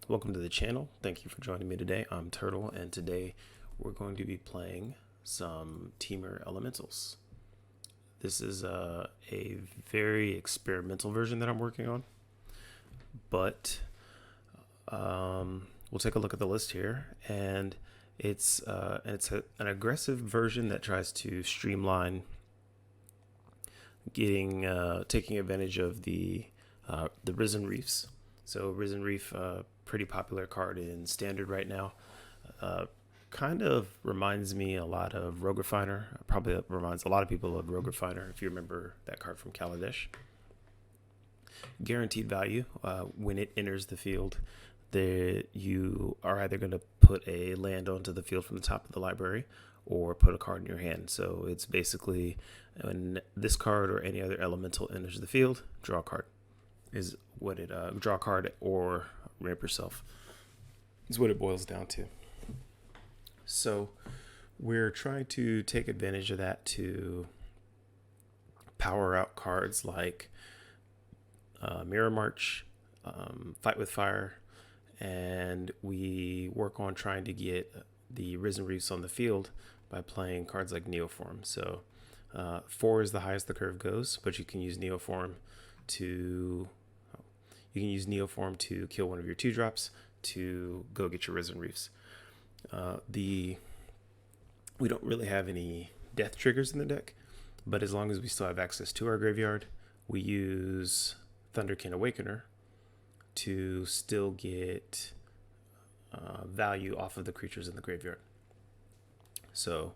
Welcome to the channel. Thank you for joining me today. I'm Turtle, and today we're going to be playing some Temur Elementals. This is a very experimental version that I'm working on, but we'll take a look at the list here, and an aggressive version that tries to streamline taking advantage of the Risen Reefs. So Risen Reef, pretty popular card in Standard right now. Kind of reminds me a lot of Rogue Refiner. Probably reminds a lot of people of Rogue Refiner if you remember that card from Kaladesh. Guaranteed value when it enters the field. You are either going to put a land onto the field from the top of the library or put a card in your hand. So it's basically when this card or any other elemental enters the field, draw a card. Is what it draw a card or ramp yourself is what it boils down to. So we're trying to take advantage of that to power out cards like Mirror March, Fight with Fire, and we work on trying to get the Risen Reefs on the field by playing cards like Neoform. So 4 is the highest the curve goes, but you can use Neoform to kill one of your 2-drops to go get your Risen Reefs. We don't really have any death triggers in the deck, but as long as we still have access to our graveyard, we use Thunderkin Awakener to still get value off of the creatures in the graveyard. So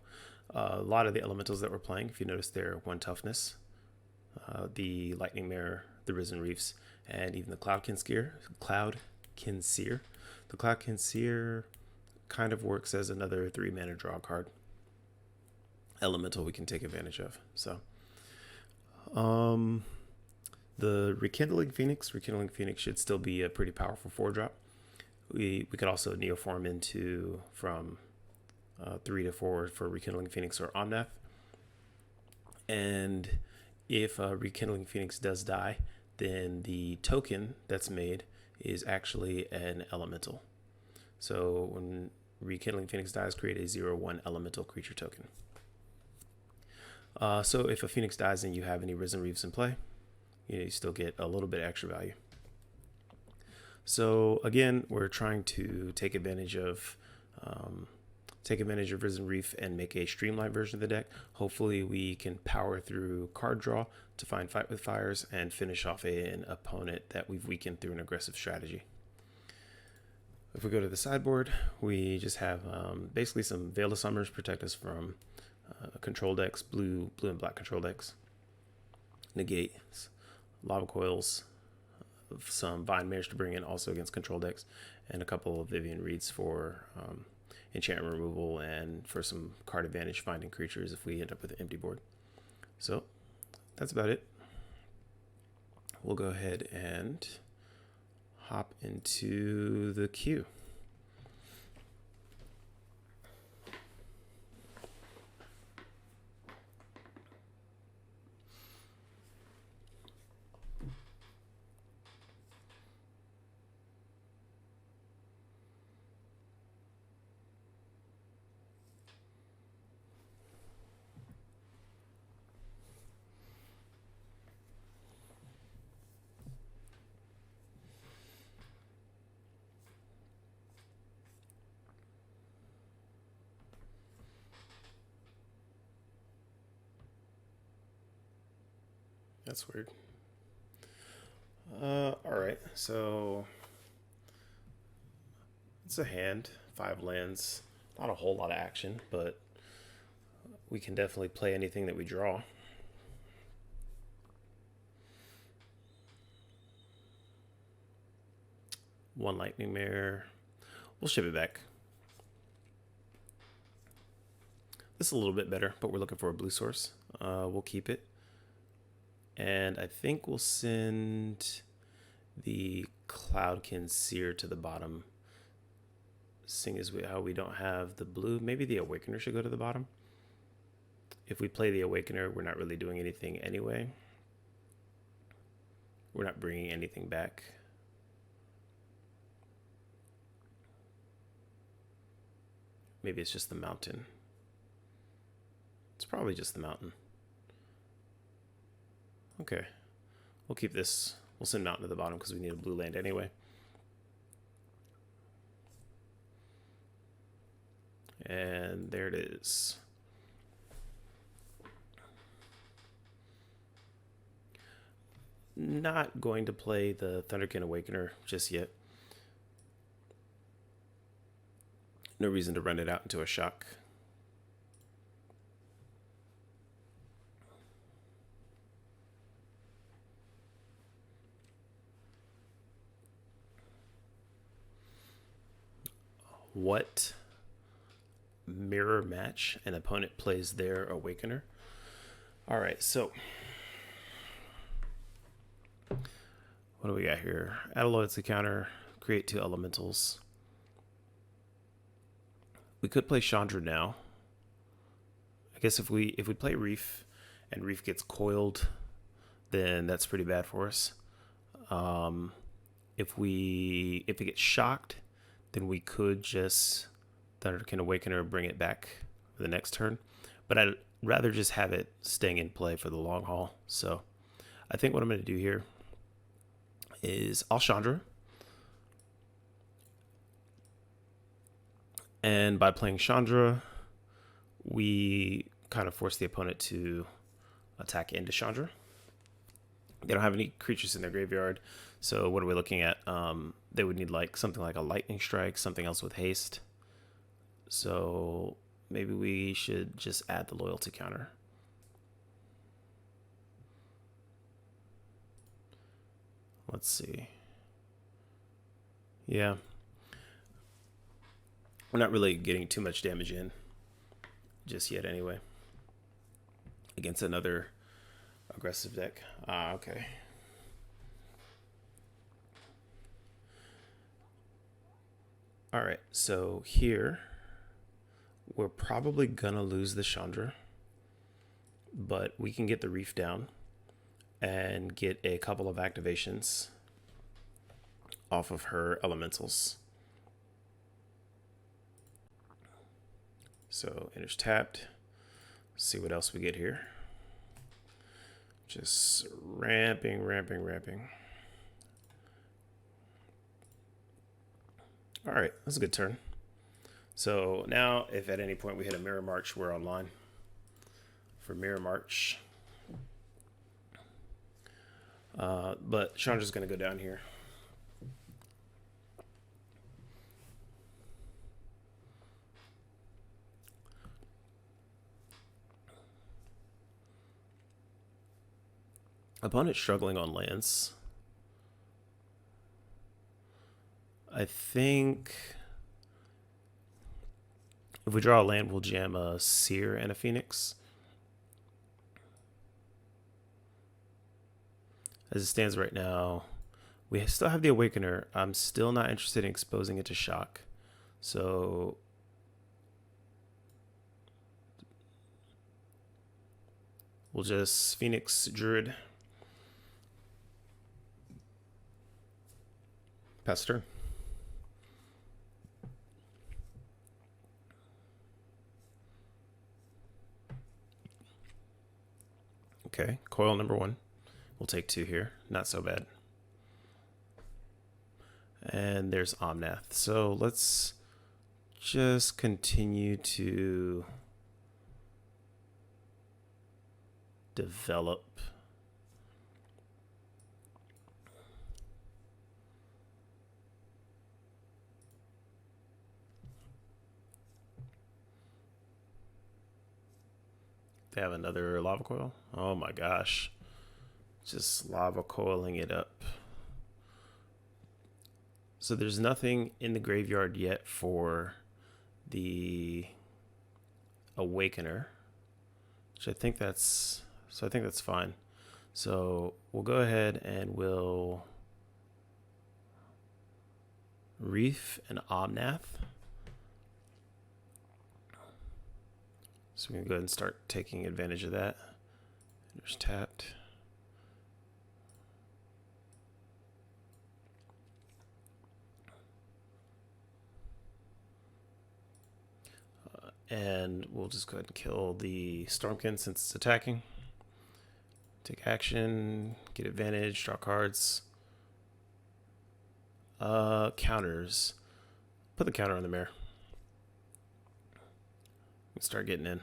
a lot of the elementals that we're playing, if you notice, they're 1 toughness. The Lightning Mirror, the Risen Reefs, and even the Cloudkin Seer. The Cloudkin Seer kind of works as another 3-mana draw card elemental we can take advantage of. So the Rekindling Phoenix should still be a pretty powerful 4-drop. We could also Neoform into from 3 to 4 for Rekindling Phoenix or Omnath. And if Rekindling Phoenix does die, then the token that's made is actually an elemental. So when Rekindling Phoenix dies, create a 0/1 elemental creature token. So if a Phoenix dies and you have any Risen Reefs in play, you still get a little bit extra value. So again, we're trying to take advantage of Risen Reef and make a streamlined version of the deck. Hopefully we can power through card draw to find Fight with Fires and finish off an opponent that we've weakened through an aggressive strategy. If we go to the sideboard, we just have basically some Veil of Summers protect us from control decks, blue and black control decks. Negates, Lava Coils, some Vine Mares to bring in also against control decks, and a couple of Vivian Reeds for enchantment removal and for some card advantage finding creatures if we end up with an empty board. So that's about it. We'll go ahead and hop into the queue. That's weird. Alright, so it's a hand, 5 lands, not a whole lot of action, but we can definitely play anything that we draw. One Lightning Mare. We'll ship it back. This is a little bit better, but we're looking for a blue source. We'll keep it. And I think we'll send the Cloudkin Seer to the bottom. Seeing as how we don't have the blue, maybe the Awakener should go to the bottom. If we play the Awakener, we're not really doing anything anyway. We're not bringing anything back. maybe it's just the mountain. It's probably just the mountain. Okay, we'll keep this. We'll send mountain to the bottom because we need a blue land anyway. And there it is. Not going to play the Thunderkin Awakener just yet. No reason to run it out into a shock. What mirror match an opponent plays their Awakener? All right, so what do we got here? Add a loyalty counter, create 2 elementals. We could play Chandra now. I guess if we play Reef and Reef gets coiled, then that's pretty bad for us. If it gets shocked, then we could just Thunderkin Awakener, bring it back for the next turn. But I'd rather just have it staying in play for the long haul. So I think what I'm going to do here is I'll Chandra. And by playing Chandra, we kind of force the opponent to attack into Chandra. They don't have any creatures in their graveyard. So what are we looking at? They would need like something like a lightning strike, something else with haste. So maybe we should just add the loyalty counter. Let's see. Yeah. We're not really getting too much damage in just yet anyway. Against another aggressive deck. Okay. All right, so here we're probably gonna lose the Chandra, but we can get the Reef down and get a couple of activations off of her elementals. So enters tapped. Let's see what else we get here. Just ramping. All right, that's a good turn. So now if at any point we hit a Mirror March, we're online for Mirror March. But Chandra's going to go down here. Opponent struggling on lands. I think if we draw a land, we'll jam a Seer and a Phoenix. As it stands right now, we still have the Awakener. I'm still not interested in exposing it to shock. So we'll just Phoenix Druid. Pass turn. Okay, coil number 1. We'll take 2 here. Not so bad. And there's Omnath. So let's just continue to develop. They have another lava coil. Oh my gosh. Just lava coiling it up. So there's nothing in the graveyard yet for the Awakener, which I think that's fine. So we'll go ahead and we'll Reef and Omnath. So we can go ahead and start taking advantage of that. There's tapped. And we'll just go ahead and kill the Stormkin since it's attacking. Take action, get advantage, draw cards. Counters. Put the counter on the mirror. Start getting in.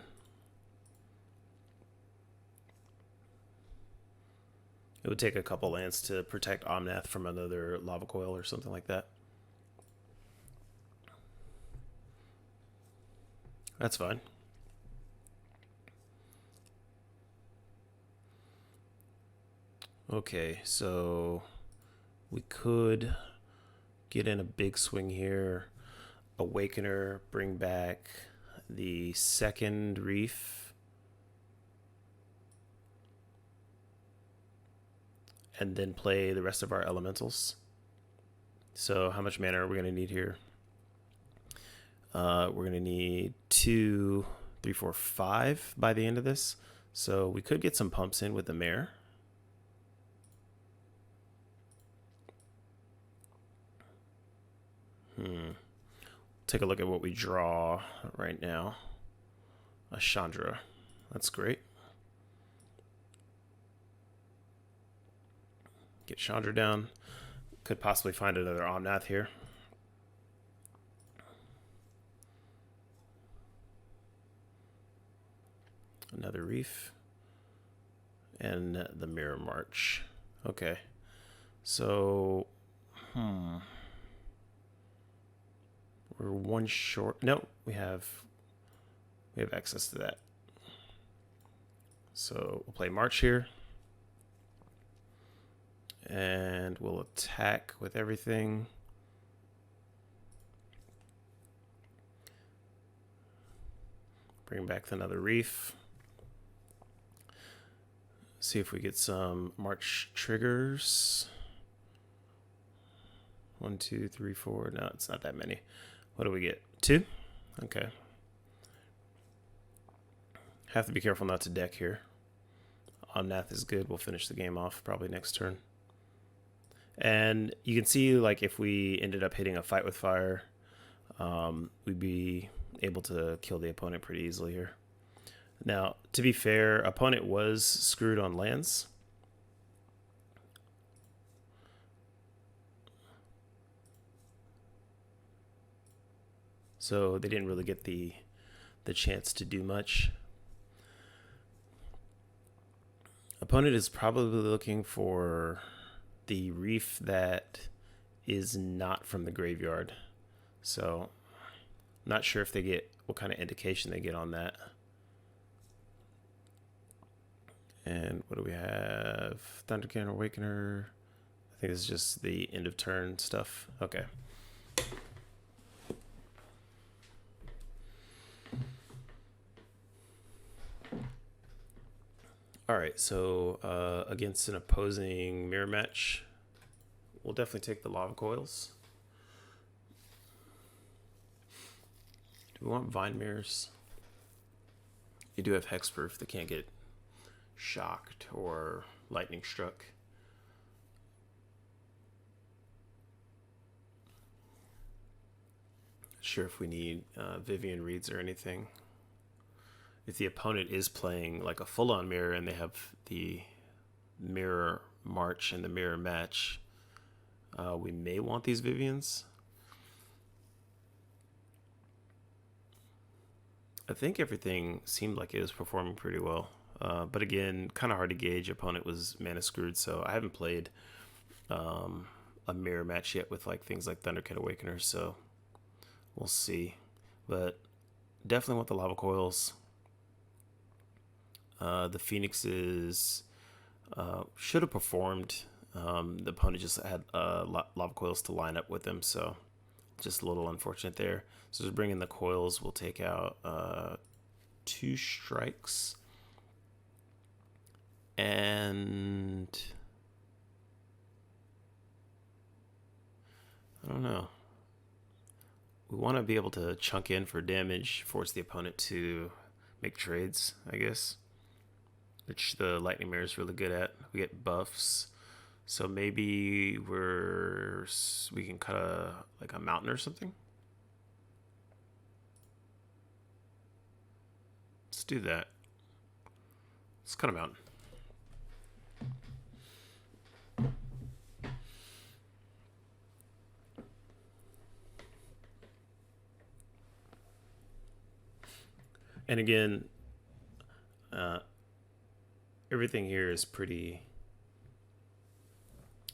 It would take a couple lands to protect Omnath from another Lava Coil or something like that. That's fine. Okay, so we could get in a big swing here. Awakener, bring back the second Reef. And then play the rest of our elementals. So how much mana are we going to need here? We're going to need 2, 3, 4, 5 by the end of this. So we could get some pumps in with the mare. Take a look at what we draw right now. A Chandra. That's great. Get Chandra down. Could possibly find another Omnath here. Another Reef. And the Mirror March. Okay. So, we're one short. No, we have access to that. So we'll play March here. And we'll attack with everything. Bring back another Reef. See if we get some March triggers. 1, 2, 3, 4. No, it's not that many. What do we get? 2? Okay. Have to be careful not to deck here. Omnath is good. We'll finish the game off probably next turn. And you can see, like, if we ended up hitting a Fight with Fire, we'd be able to kill the opponent pretty easily here. Now, to be fair, opponent was screwed on lands. So they didn't really get the chance to do much. Opponent is probably looking for the Reef that is not from the graveyard. So not sure if they get what kind of indication they get on that. And what do we have? Thundercan Awakener. I think this is just the end of turn stuff. Okay. All right, so against an opposing mirror match, we'll definitely take the Lava Coils. Do we want Vine Mirrors? You do have Hexproof that can't get shocked or lightning struck. Not sure if we need Vivian Reeds or anything. If the opponent is playing like a full-on mirror and they have the mirror march and the mirror match, we may want these Vivians. I think everything seemed like it was performing pretty well. But again, kind of hard to gauge. Opponent was mana screwed, so I haven't played a mirror match yet with like things like Thundercat Awakener, so we'll see. But definitely want the Lava Coils. The Phoenixes should have performed. The opponent just had Lava Coils to line up with them, so just a little unfortunate there. So just bringing the coils, we'll take out 2 strikes. And I don't know. We want to be able to chunk in for damage, force the opponent to make trades, I guess, which the Lightning Mirror is really good at. We get buffs, so maybe we can cut like a mountain or something. Let's do that. Let's cut him out. And again, everything here is pretty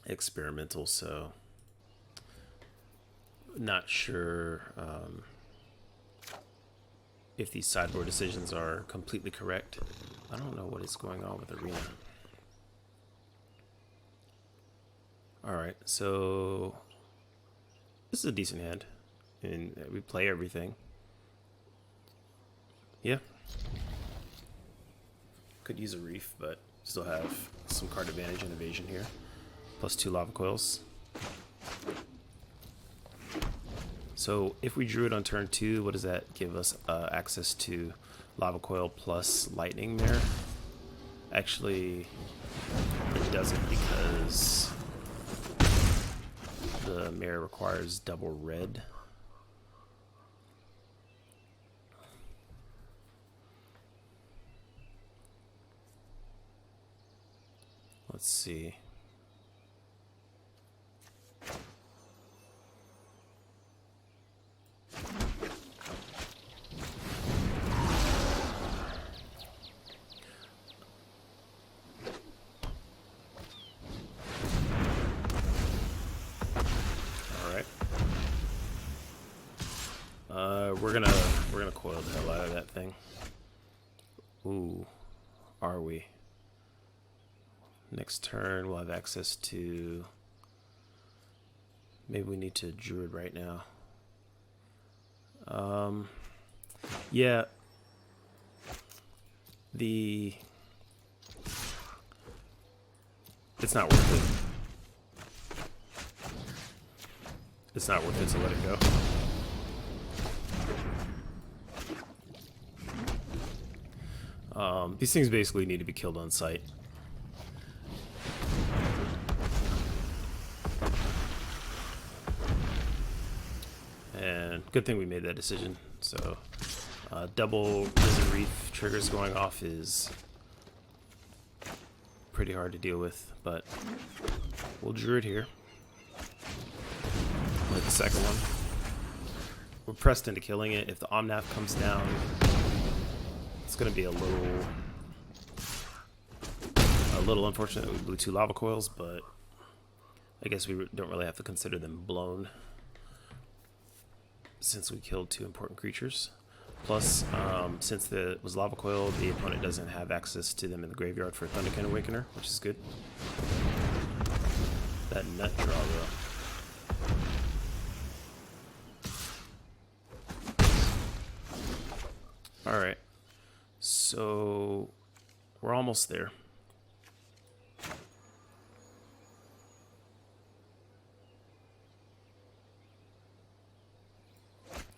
experimental, so not sure if these sideboard decisions are completely correct. I don't know what is going on with Arena. Alright, so this is a decent hand, and we play everything. Yeah. Could use a Reef, but still have some card advantage and evasion here. Plus 2 Lava Coils. So if we drew it on turn 2, what does that give us? Access to Lava Coil plus Lightning Mirror. Actually, it doesn't, because the mirror requires double red. Let's see. We're gonna coil the hell out of that thing. Ooh, are we? Next turn we'll have access to. Maybe we need to Druid right now. Yeah. It's not worth it. It's not worth it to let it go. These things basically need to be killed on sight. And good thing we made that decision. So double Risen Reef triggers going off is pretty hard to deal with, but we'll Druid here. Like the second one. We're pressed into killing it. If the Omnath comes down, it's going to be a little unfortunate that we blew 2 Lava Coils, but I guess we don't really have to consider them blown since we killed 2 important creatures. Plus, since it was Lava Coil, the opponent doesn't have access to them in the graveyard for Thunderkin Awakener, which is good. That nut draw, though. Alright. So, we're almost there.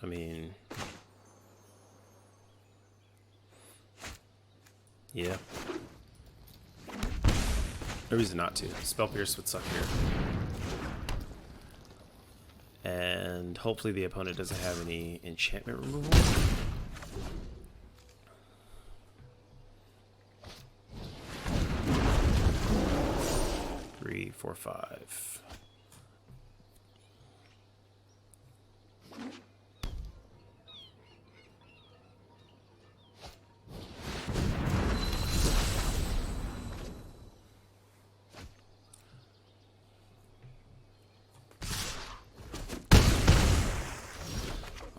I mean, yeah. No reason not to. Spell Pierce would suck here. And hopefully the opponent doesn't have any enchantment removal. 3, 4, 5.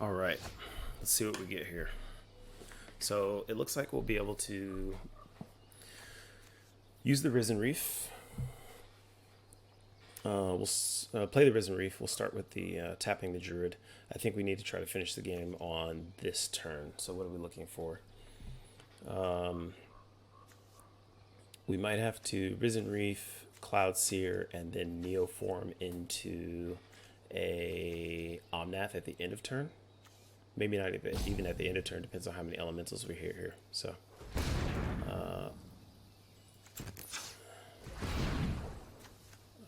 All right, let's see what we get here. So it looks like we'll be able to use the Risen Reef. We'll play the Risen Reef. We'll start with the tapping the Druid. I think we need to try to finish the game on this turn. So what are we looking for? We might have to Risen Reef, Cloud Seer, and then Neoform into a Omnath at the end of turn. Maybe not even at the end of turn, depends on how many elementals we hear here. So,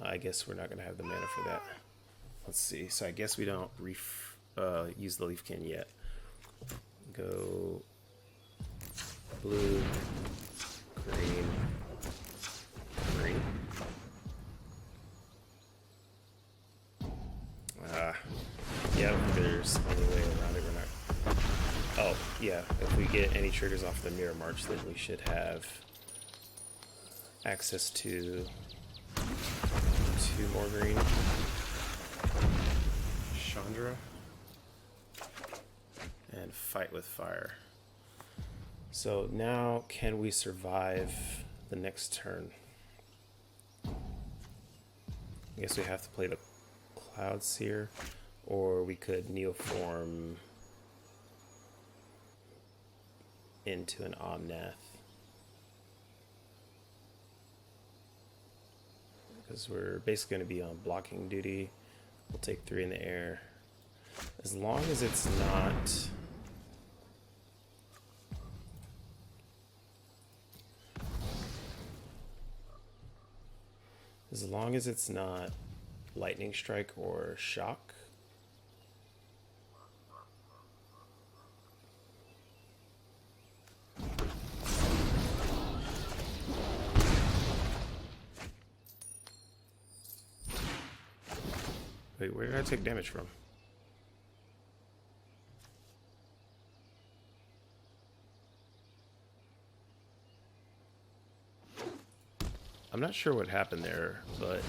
I guess we're not going to have the mana for that. Let's see. So I guess we don't use the Leafkin yet. Go Blue, green, green. Yeah, I don't think there's any way around it. We're not. Oh, yeah. If we get any triggers off the Mirror March, then we should have access to 2 more green. Chandra. And Fight with Fire. So now, can we survive the next turn? I guess we have to play the Cloud Seer, or we could Neoform into an Omnath. Because we're basically going to be on blocking duty. We'll take 3 in the air. As long as it's not... As long as it's not Lightning Strike or Shock. Wait, where did I take damage from? I'm not sure what happened there, but...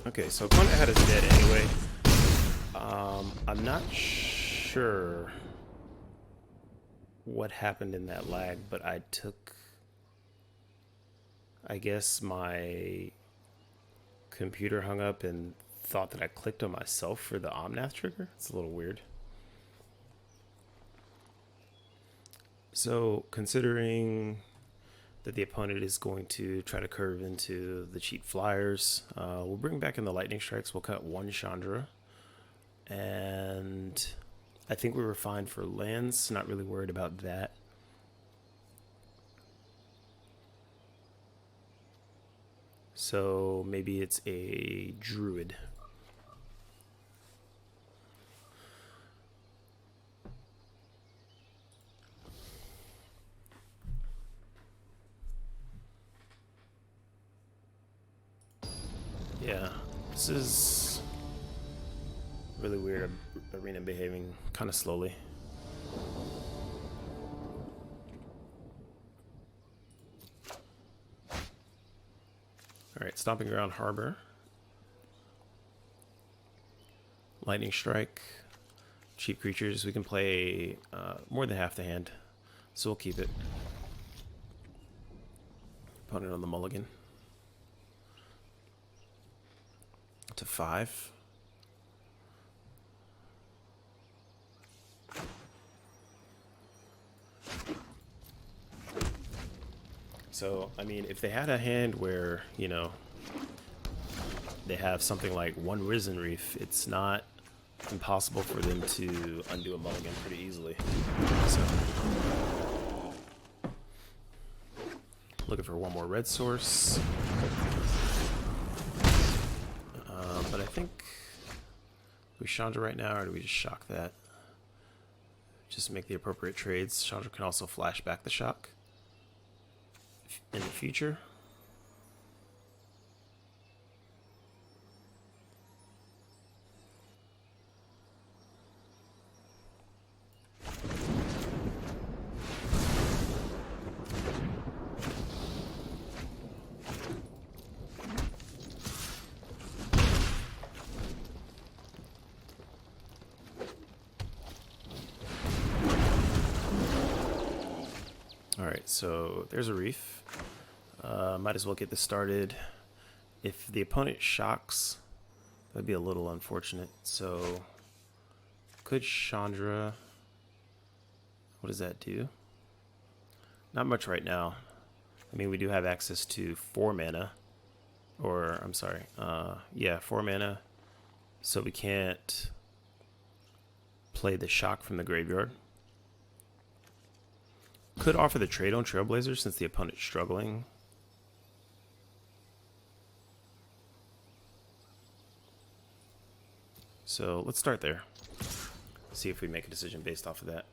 Okay, so opponent had us dead anyway. I'm not sure what happened in that lag, but I took... I guess my computer hung up and thought that I clicked on myself for the Omnath trigger. It's a little weird. So, considering that the opponent is going to try to curve into the cheap flyers, we'll bring back in the Lightning Strikes. We'll cut 1 Chandra. And I think we were fine for lands. Not really worried about that. So maybe it's a Druid. Yeah, this is really weird. Arena behaving kind of slowly. Alright, Stomping Ground Harbor. Lightning Strike. Cheap creatures. We can play more than half the hand, so we'll keep it. Opponent on the mulligan. To 5. So, I mean, if they had a hand where, you know, they have something like 1 Risen Reef, it's not impossible for them to undo a mulligan pretty easily. So, looking for 1 more red source. But I think, do we Chandra right now, or do we just shock that? Just make the appropriate trades. Chandra can also flash back the shock in the future. Alright, so there's a reef. Might as well get this started. If the opponent shocks, that'd be a little unfortunate. So, could Chandra... What does that do? Not much right now. I mean, we do have access to 4 mana. Or, I'm sorry. Yeah, 4 mana. So we can't play the shock from the graveyard. Could offer the trade on Trailblazer since the opponent's struggling. So let's start there. See if we make a decision based off of that.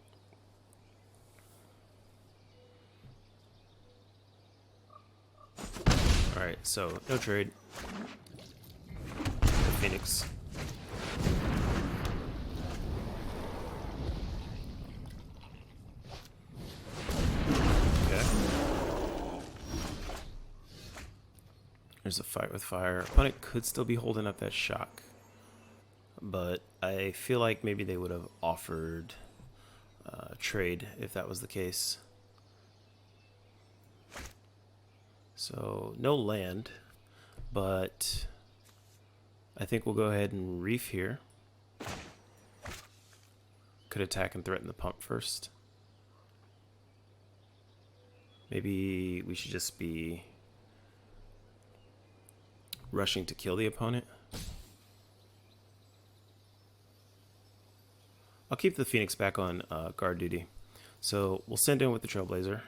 Alright, so no trade. The Phoenix. Okay. There's a fight with fire. Opponent could still be holding up that shock. But I feel like maybe they would have offered trade if that was the case. So no land, but I think we'll go ahead and reef here. Could attack and threaten the pump first. Maybe we should just be rushing to kill the opponent. I'll keep the Phoenix back on guard duty. So we'll send in with the Trailblazer.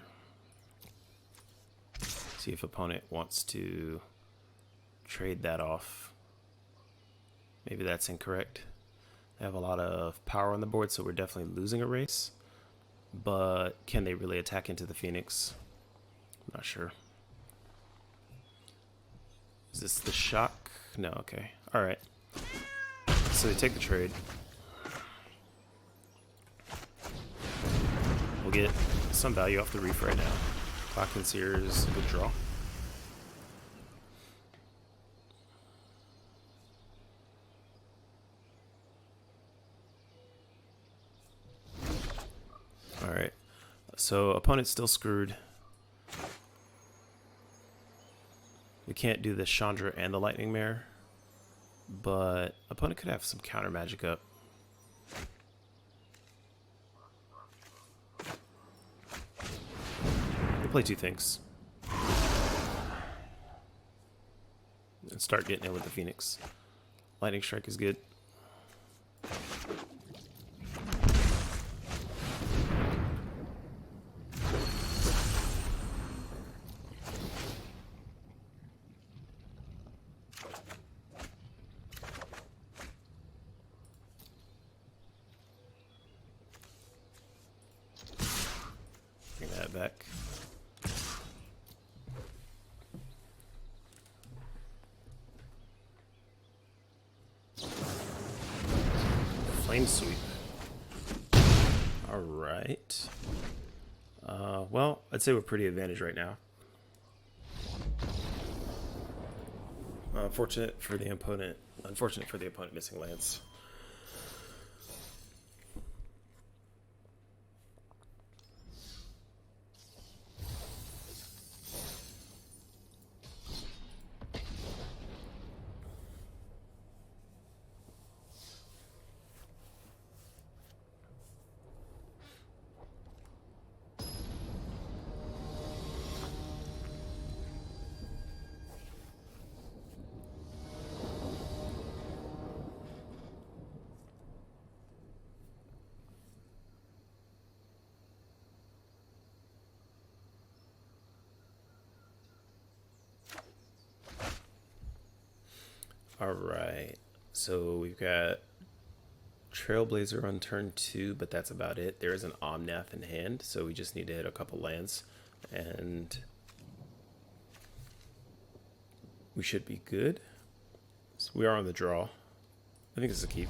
See if opponent wants to trade that off. Maybe that's incorrect. They have a lot of power on the board, so we're definitely losing a race. But can they really attack into the Phoenix? I'm not sure. Is this the shock? No, okay. Alright. So they take the trade. We'll get some value off the reef right now. Clock and Sears, good draw. Alright, so opponent's still screwed. We can't do the Chandra and the Lightning Mare, but opponent could have some counter magic up. We'll play two things. And start getting in with the Phoenix. Lightning Strike is good. Bring that back. Flame Sweep. Alright. Well, I'd say we're pretty advantaged right now. Unfortunate for the opponent missing lands. Alright, so we've got Trailblazer on turn 2, but that's about it. There is an Omnath in hand, so we just need to hit a couple lands, and we should be good. So we are on the draw. I think this is a keep.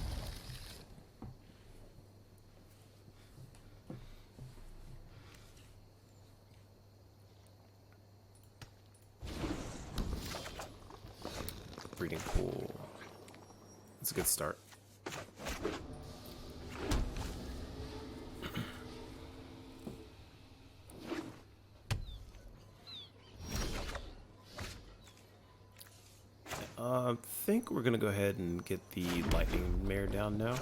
Breeding Pool. That's a good start. I think we're gonna go ahead and get the Lightning Mare down now.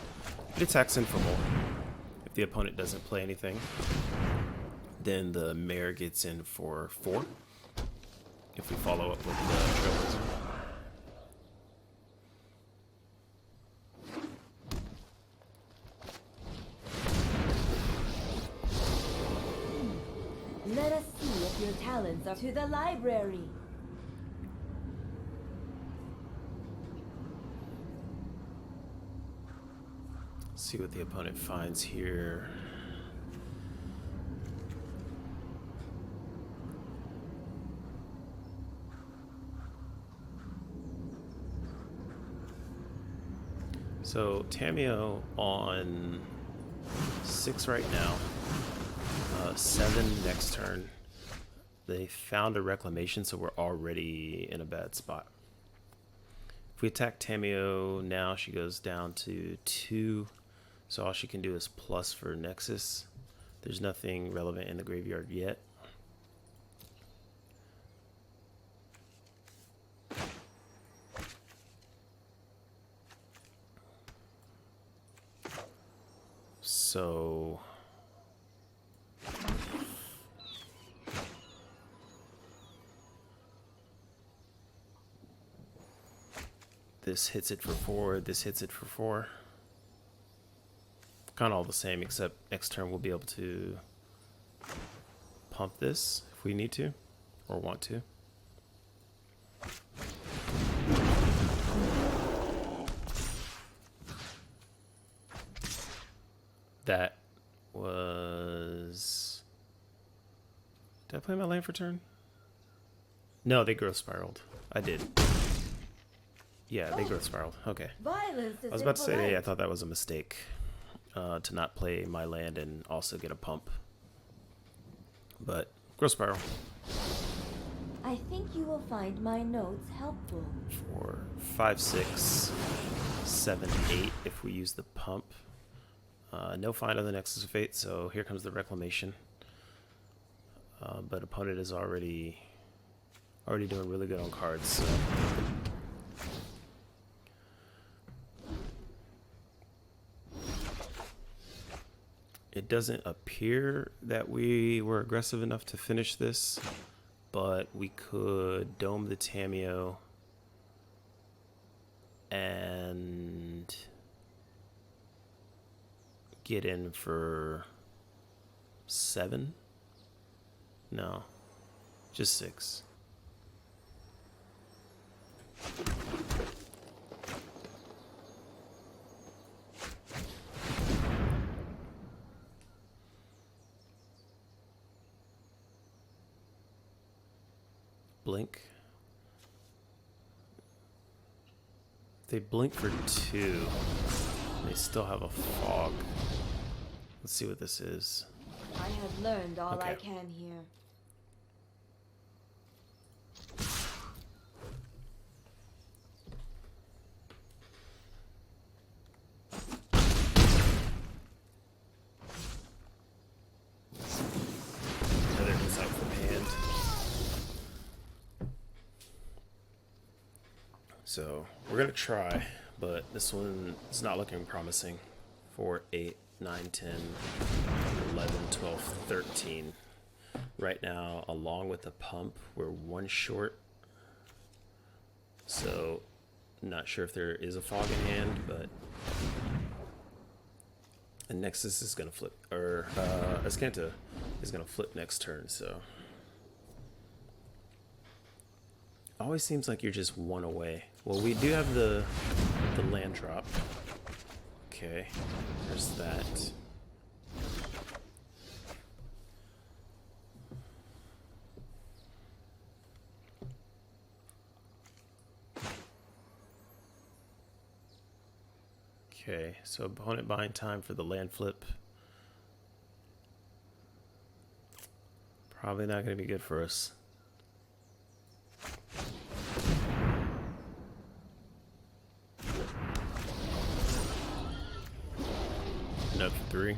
It attacks in for more. If the opponent doesn't play anything, then the Mare gets in for 4. If we follow up with the Trailblazer. us see if your talents are to the library. See what the opponent finds here. So Tamio on 6 right now, 7 next turn. They found a reclamation, so we're already in a bad spot. If we attack Tamio now, she goes down to 2. So all she can do is plus for Nexus. There's nothing relevant in the graveyard yet. So this hits it for 4, this hits it for 4. Kind of all the same, except next turn we'll be able to pump this if we need to or want to. That was... Did I play my land for turn? No, they growth spiraled. I did. Yeah, they growth spiraled. Okay. I was about to say, I thought that was a mistake. To not play my land and also get a pump. But, growth spiral. I think you will find my notes helpful. 4, 5, 6, 7, 8 if we use the pump. No find on the Nexus of Fate, so here comes the reclamation. But opponent is already doing really good on cards. So. It doesn't appear that we were aggressive enough to finish this, but we could dome the Tamio and get in for 7? No, just 6. Blink. They blink for 2. They still have a fog. Let's see what this is. I have learned all Okay. I can here. Another insight from hand. So we're gonna try, but this one is not looking promising. 4, 8, 9, 10, 11, 12, 13. Right now, along with the pump, we're 1 short. So not sure if there is a fog in hand, but and Nexus is gonna flip, or Ascanta is gonna flip next turn, so always seems like you're just 1 away. Well, we do have the land drop. Okay, there's that. Okay, so opponent buying time for the land flip. Probably not going to be good for us. Note for 3.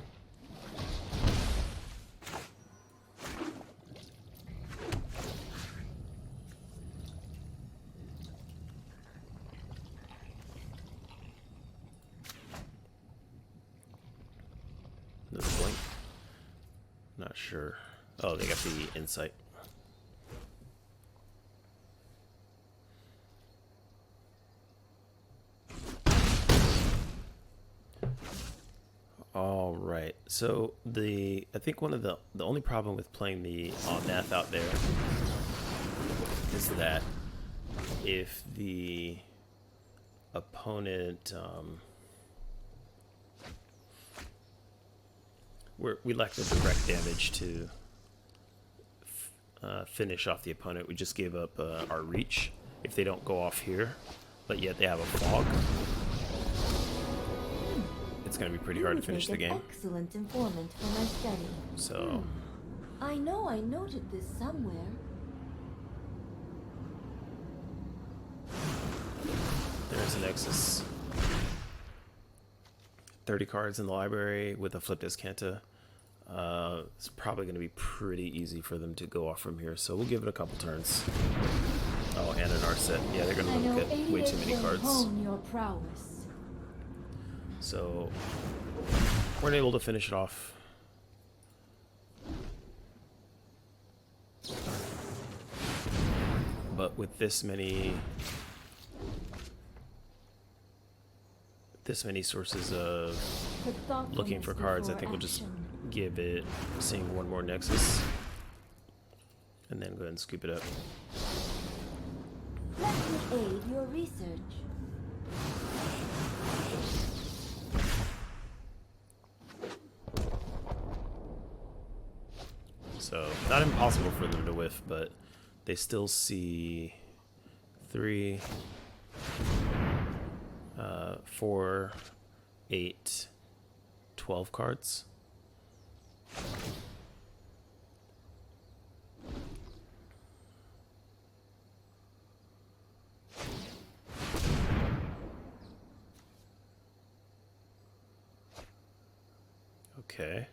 This blink. Not sure. Oh, they got the insight. All right. So I think one of the only problem with playing the Omnath out there is that if the opponent we lack the direct damage to finish off the opponent. We just gave up our reach if they don't go off here, but yet they have a fog. It's going to be pretty hard to finish the game. Excellent informant for my study. So I know I noted this somewhere. there's a Nexus. 30 cards in the library with a Flip Descanta. It's probably going to be pretty easy for them to go off from here, so we'll give it a couple turns. Oh, and an Arset. Yeah, they're going to look at way too many cards. Hone your prowess. So weren't able to finish it off. But with this many sources of looking for cards, I think we'll just give it seeing one more Nexus and then go ahead and scoop it up. Let me aid your research. So not impossible for them to whiff, but they still see 3, 4, 8, 12 cards. Okay.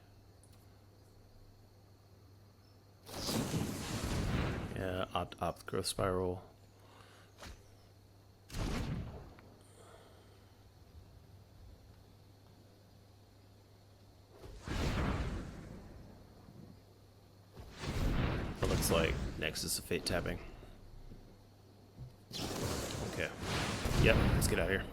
Yeah, opt growth spiral. It looks like Nexus of Fate tapping. Okay. Yep, let's get out of here.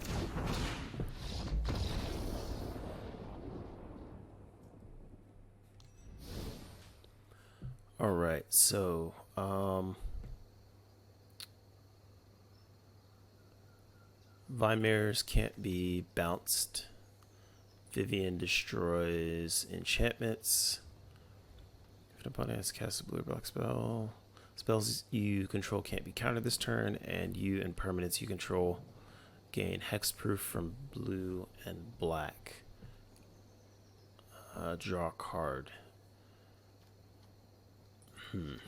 All right, so Vimares can't be bounced. Vivian destroys enchantments. If an opponent has cast a blue or black spell, spells you control can't be countered this turn, and you and permanents you control gain hexproof from blue and black. Draw a card. I'm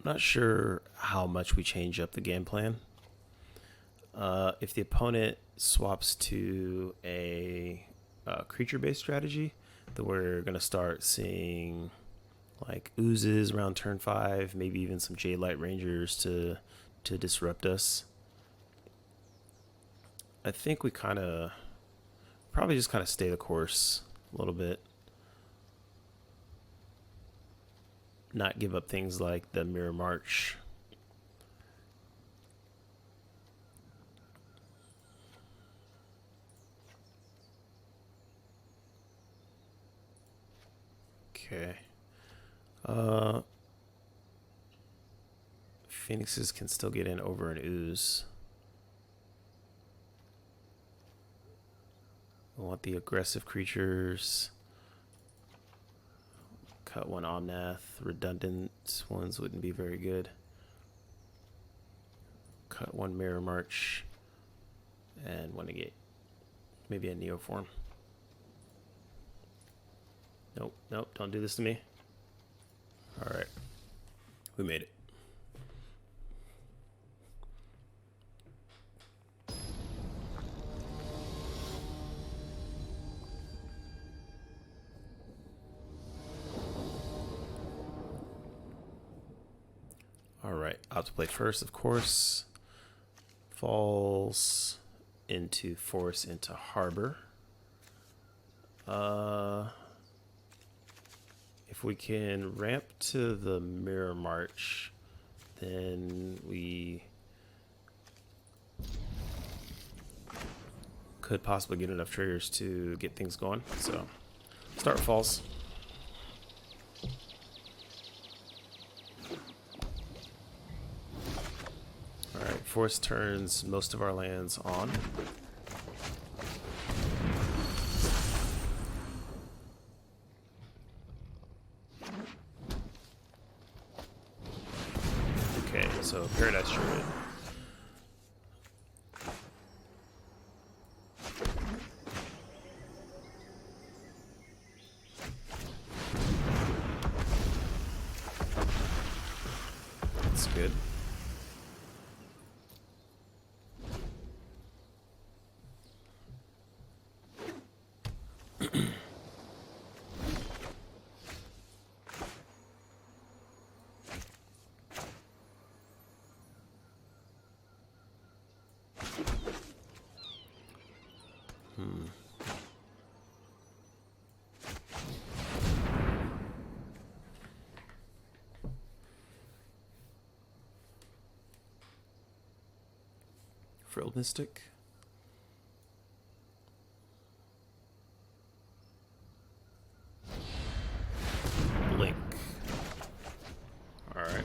not sure how much we change up the game plan. If the opponent swaps to a creature-based strategy, then we're going to start seeing like oozes around turn 5, maybe even some Jade Light Rangers to disrupt us. I think we probably just kind of stay the course a little bit. Not give up things like the Mirror March. Okay. Phoenixes can still get in over an ooze. I want the aggressive creatures. Cut one Omnath. Redundant ones wouldn't be very good. Cut one Mirror March. And one negate. Maybe a Neoform. Nope, nope, don't do this to me. Alright. We made it. Alright, out to play first, of course. Falls into Force into Harbor. If we can ramp to the Mirror March, then we could possibly get enough triggers to get things going. So start falls. Alright, force turns most of our lands on. Okay, so Paradise Druid. That's good. Frilled Mystic. Blink. Alright.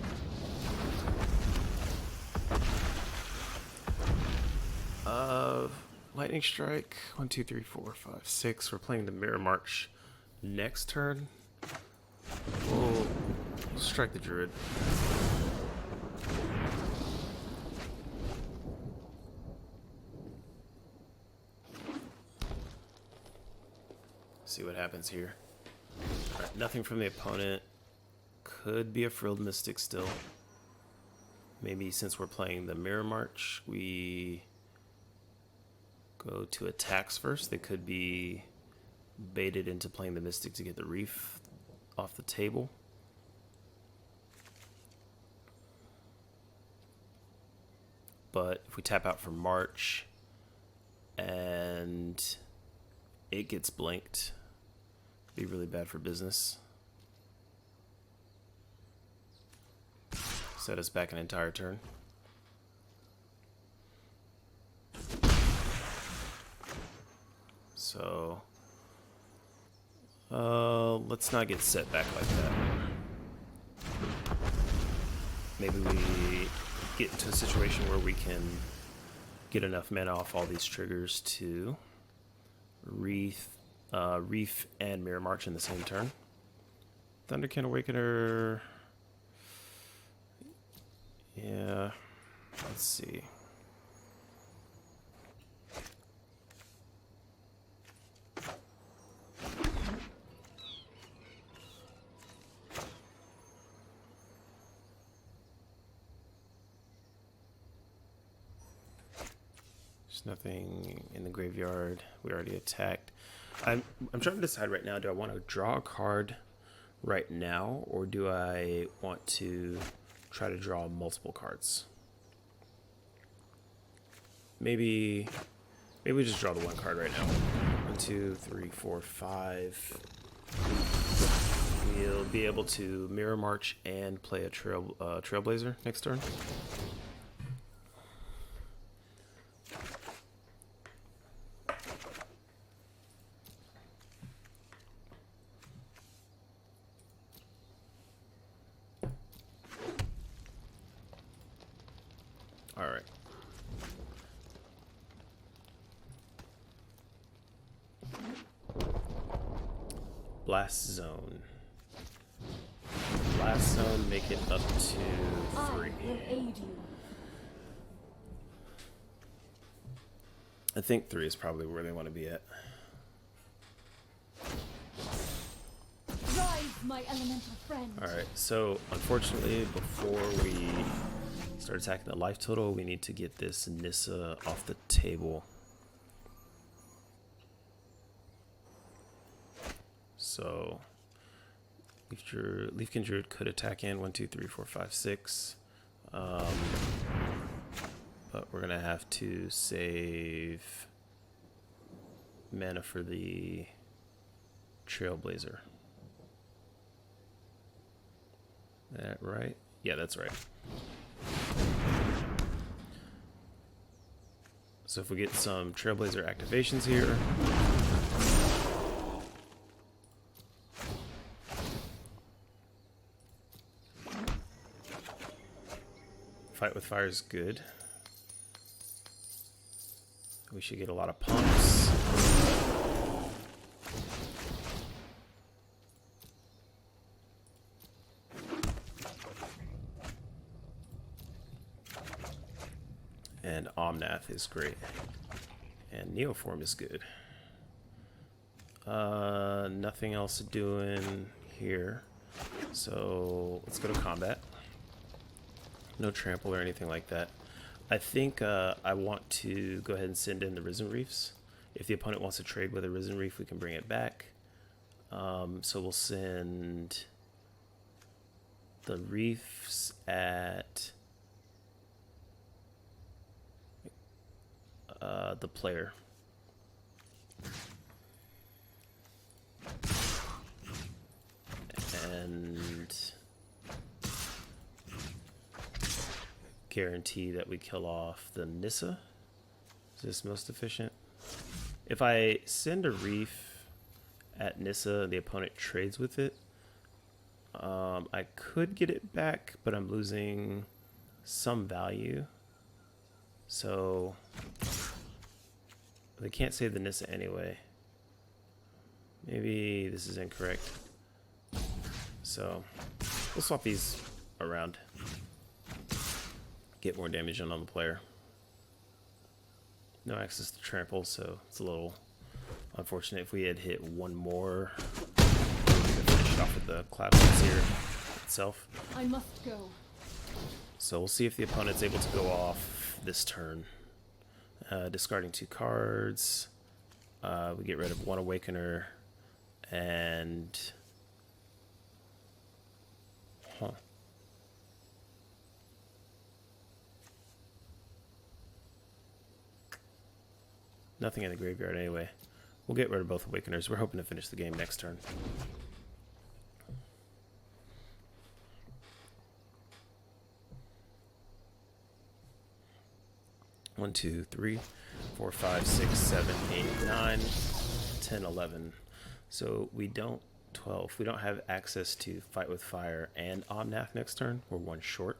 Lightning Strike. 1, 2, 3, 4, 5, 6. We're playing the Mirror March next turn. We'll strike the Druid. See what happens here. Alright, nothing from the opponent. Could be a Frilled Mystic still. Maybe since we're playing the Mirror March, we go to attacks first. They could be baited into playing the Mystic to get the Reef off the table. But if we tap out for March and it gets blanked, be really bad for business. Set us back an entire turn. So let's not get set back like that. Maybe we get into a situation where we can get enough mana off all these triggers to Reef and Mirror March in the same turn. Thunderkin Awakener. Yeah, let's see. There's nothing in the graveyard. We already attacked. I'm trying to decide right now, do I want to draw a card right now, or do I want to try to draw multiple cards? Maybe we just draw the one card right now. 1, 2, 3, 4, 5. We'll be able to Mirror March and play a Trailblazer next turn. All right. Blast Zone. Blast Zone, make it up to 3. I will aid you. I think 3 is probably where they want to be at. Rise, my elemental friend. Alright, so unfortunately, before we start attacking the life total, we need to get this Nissa off the table. So Leafkin Druid could attack in 1, 2, 3, 4, 5, 6. But we're gonna have to save mana for the Trailblazer. That right? Yeah, that's right. So if we get some Trailblazer activations here, Fight with Fire is good. We should get a lot of pumps. And Omnath is great. And Neoform is good. Nothing else doing here. So let's go to combat. No trample or anything like that. I think I want to go ahead and send in the Risen Reefs. If the opponent wants to trade with a Risen Reef, we can bring it back. So we'll send the Reefs at the player. And guarantee that we kill off the Nissa. Is this most efficient? If I send a Reef at Nissa and the opponent trades with it, I could get it back, but I'm losing some value. So they can't save the Nissa anyway. Maybe this is incorrect. So we'll swap these around. Get more damage on the player. No access to trample, so it's a little unfortunate. If we had hit one more, we could finish off with the Cloud Seer itself. I must go. So we'll see if the opponent's able to go off this turn. Discarding 2 cards. We get rid of 1 Awakener and... Nothing in the graveyard anyway. We'll get rid of both Awakeners. We're hoping to finish the game next turn. One, 2, 3, 4, 5, 6, 7, 8, 9, 10, 11. So we don't 12. We don't have access to Fight with Fire and Omnath next turn. We're 1 short.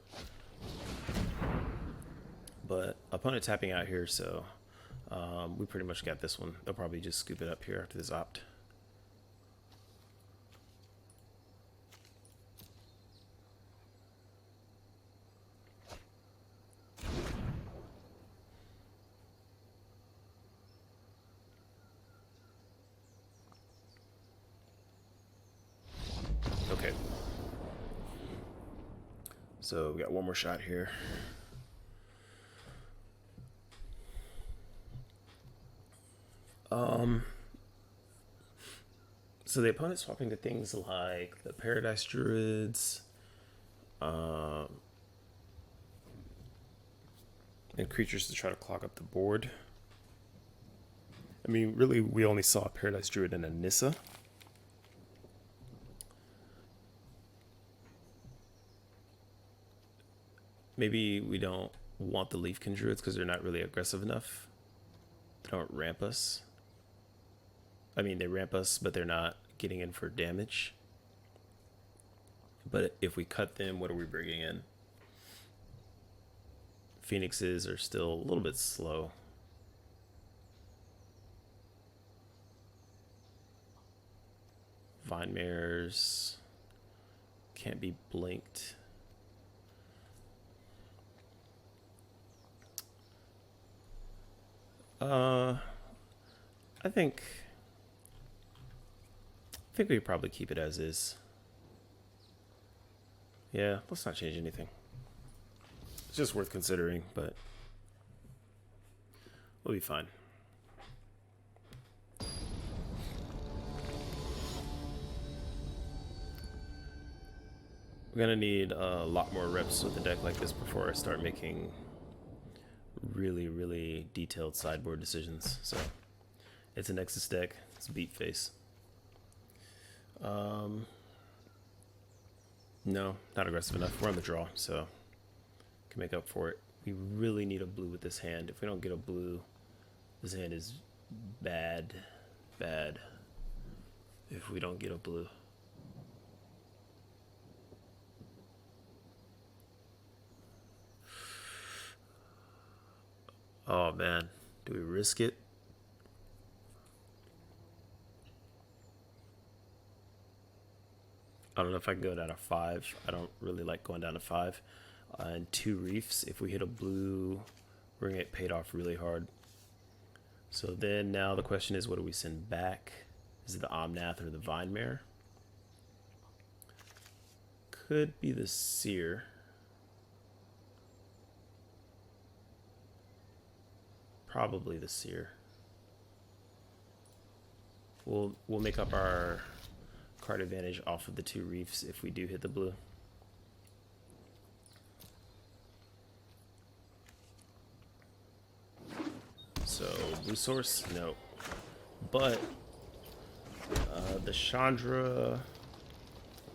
But opponent tapping out here, so we pretty much got this one. They'll probably just scoop it up here after this opt. Okay. So we got one more shot here. So the opponent's swapping to things like the Paradise Druids, and creatures to try to clog up the board. I mean, really, we only saw a Paradise Druid and a Nissa. Maybe we don't want the Leafkin Druids because they're not really aggressive enough. They don't ramp us. I mean, they ramp us, but they're not getting in for damage. But if we cut them, what are we bringing in? Phoenixes are still a little bit slow. Vine Mares can't be blinked. I think we could probably keep it as is. Yeah, let's not change anything. It's just worth considering, but we'll be fine. We're gonna need a lot more reps with a deck like this before I start making really, really detailed sideboard decisions. So it's a Nexus deck. It's a beat face. No, not aggressive enough. We're on the draw, so can make up for it. We really need a blue with this hand. If we don't get a blue, this hand is bad. Bad. If we don't get a blue. Oh man, do we risk it? I don't know if I can go down to 5. I don't really like going down to 5. And 2 reefs. If we hit a blue, we're gonna get paid off really hard. So then now the question is, what do we send back? Is it the Omnath or the Vine Mare? Could be the Seer. Probably the Seer. We'll make up our card advantage off of the 2 reefs if we do hit the blue. So blue source, no. But the Chandra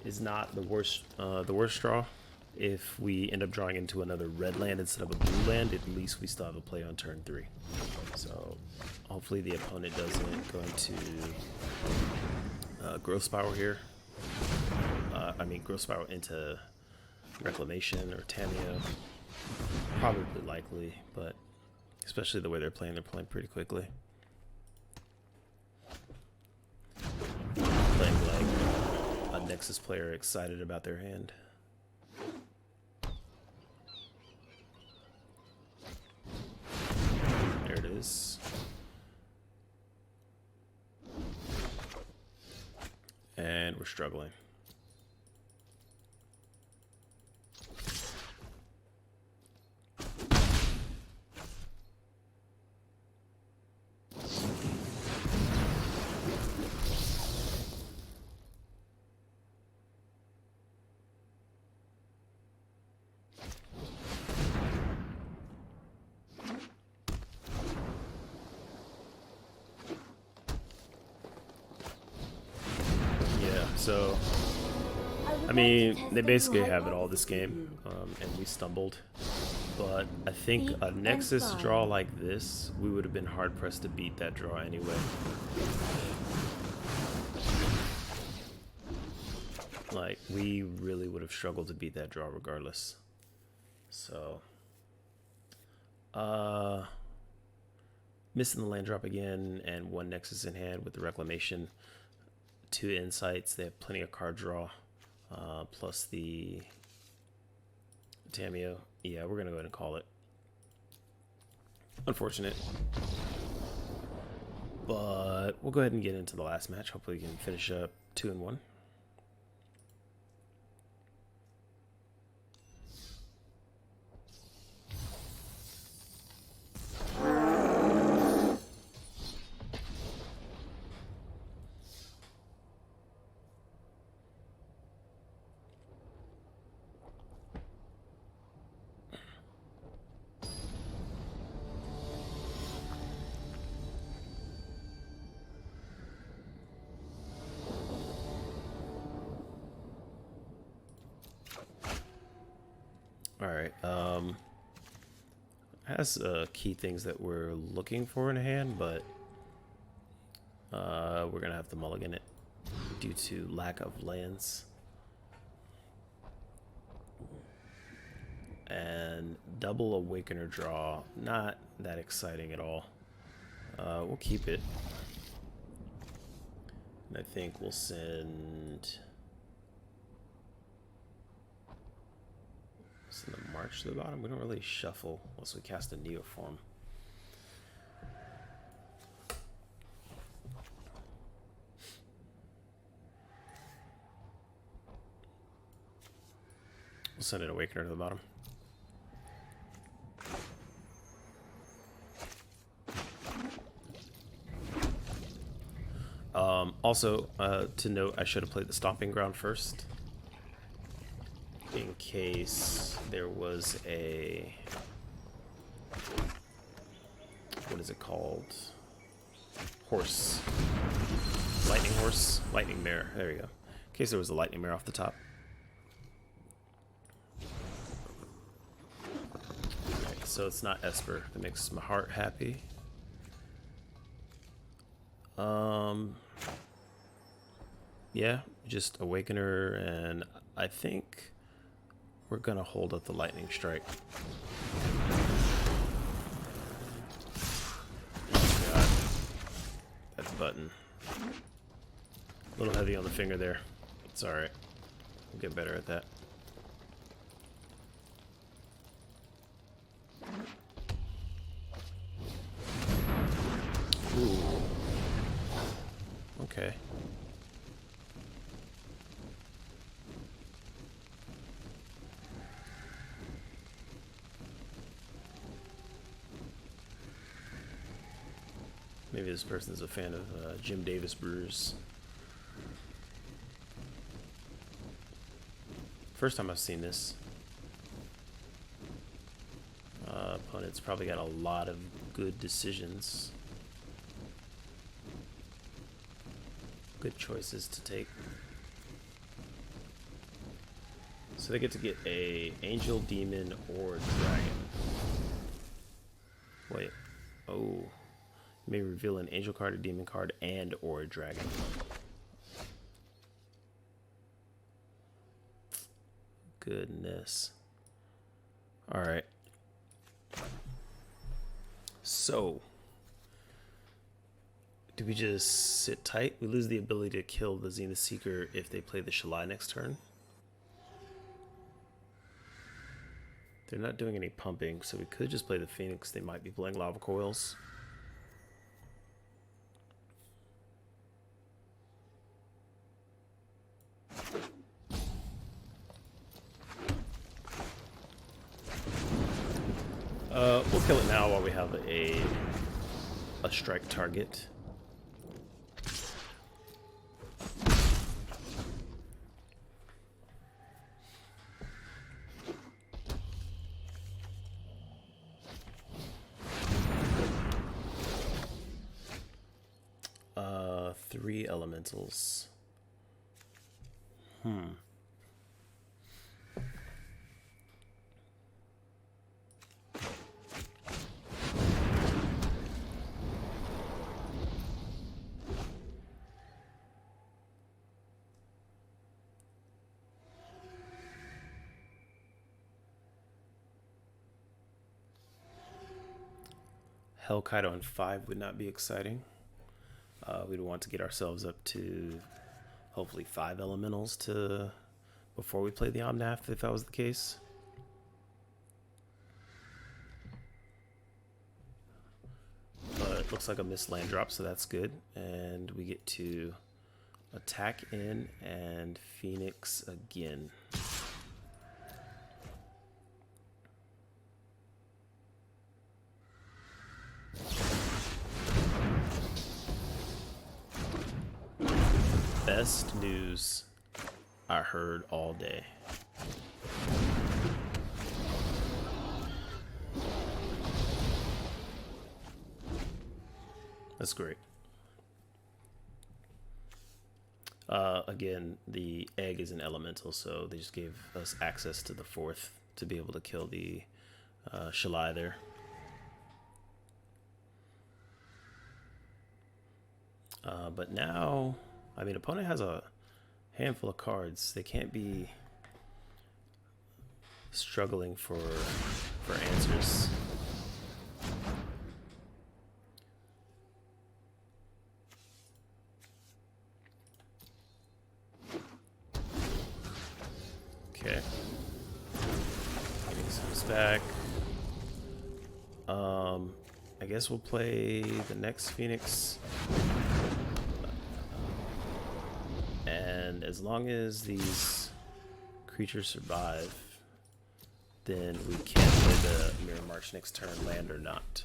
is not the worst draw. If we end up drawing into another red land instead of a blue land, at least we still have a play on turn 3. So hopefully the opponent doesn't go into growth spiral here. Growth spiral into reclamation or Tamio. Probably likely, but especially the way they're playing pretty quickly. Playing like a Nexus player excited about their hand. There it is. And we're struggling. So, I mean, they basically have it all this game, and we stumbled. But I think a Nexus draw like this, we would have been hard-pressed to beat that draw anyway. Like, we really would have struggled to beat that draw regardless. So, missing the land drop again, and 1 Nexus in hand with the Reclamation. 2 insights. They have plenty of card draw, plus the Tamio. Yeah, we're gonna go ahead and call it. Unfortunate, but we'll go ahead and get into the last match. Hopefully, we can finish up 2-1. All right. Has key things that we're looking for in a hand, but we're gonna have to mulligan it due to lack of lands. And double Awakener draw, not that exciting at all. We'll keep it. And I think we'll send the March to the bottom. We don't really shuffle unless we cast a Neoform. We'll send an Awakener to the bottom. Also, to note, I should have played the Stomping Ground first, in case there was a, what is it called? Horse. Lightning horse? Lightning mare. There you go. In case there was a lightning mare off the top. So it's not Esper. That makes my heart happy. Yeah, just Awakener, and I think we're gonna hold up the Lightning Strike. Oh god, that button. A little heavy on the finger there. It's alright. We'll get better at that. Ooh. Okay. Maybe this person's a fan of Jim Davis Brewers. First time I've seen this. Opponent's probably got a lot of good decisions. Good choices to take. So they get to get a angel, demon, or dragon. Wait. Oh. You may reveal an angel card, a demon card, and or a dragon. Goodness. Alright. So, do we just sit tight? We lose the ability to kill the Zenith Seeker if they play the Shalai next turn. They're not doing any pumping, so we could just play the Phoenix. They might be playing Lava Coils. We'll kill it now while we have a strike target. Three elementals. Hellkite on 5 would not be exciting. We'd want to get ourselves up to hopefully 5 elementals before we play the Omnath, if that was the case. But it looks like a missed land drop, so that's good. And we get to attack in and Phoenix again. Best news I heard all day. That's great. Again, the egg is an elemental, so they just gave us access to the 4th to be able to kill the Shalai there. But now, I mean, opponent has a handful of cards. They can't be struggling for answers. Okay. Phoenix comes back. I guess we'll play the next Phoenix. And as long as these creatures survive, then we can play the Mirror March next turn, land or not.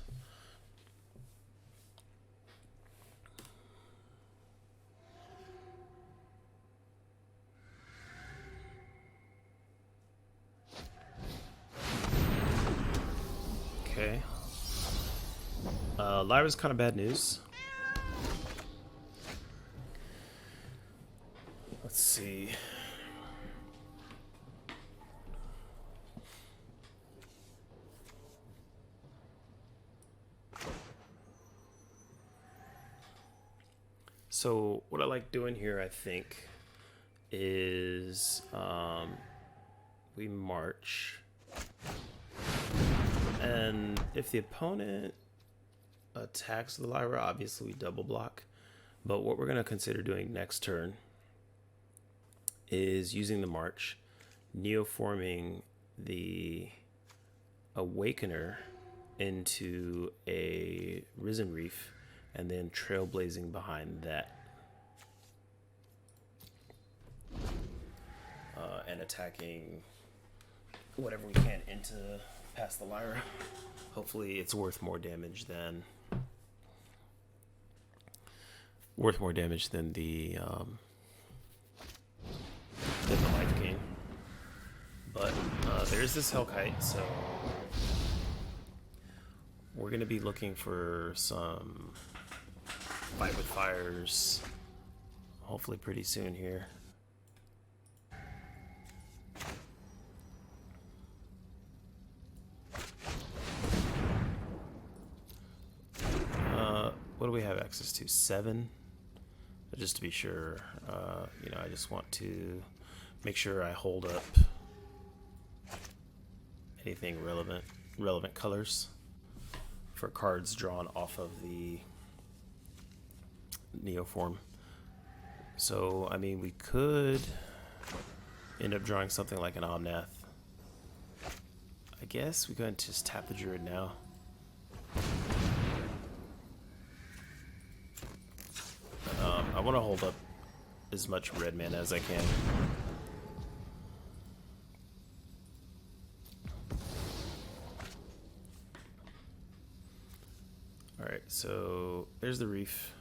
Okay. Lyra's kind of bad news. Let's see. So what I like doing here, I think, is we march, and if the opponent attacks the Lyra, obviously we double block. But what we're going to consider doing next turn is using the march, neoforming the Awakener into a Risen Reef, and then trailblazing behind that. And attacking whatever we can into past the Lyra. Hopefully it's worth more damage than the Life King. But there's this Hellkite, so we're gonna be looking for some Fight with Fires hopefully pretty soon here. What do we have access to? 7? Just to be sure, I just want to make sure I hold up anything relevant colors for cards drawn off of the Neoform. So, I mean, we could end up drawing something like an Omnath. I guess we could just tap the Druid now. I want to hold up as much red mana as I can. Alright, so there's the Reef.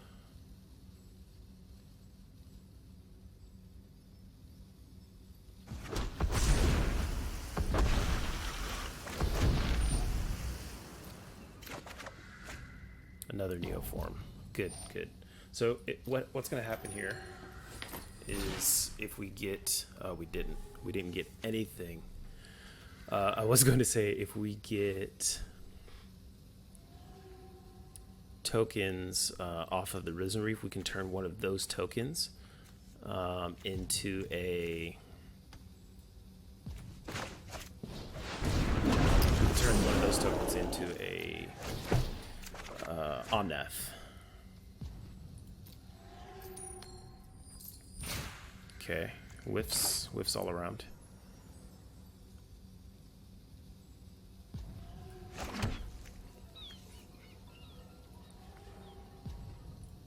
Another Neoform. Good, good. So what's going to happen here is if we get we didn't get anything. I was going to say if we get tokens off of the Risen Reef, we can turn one of those tokens into a Omnath. Okay, whiffs all around.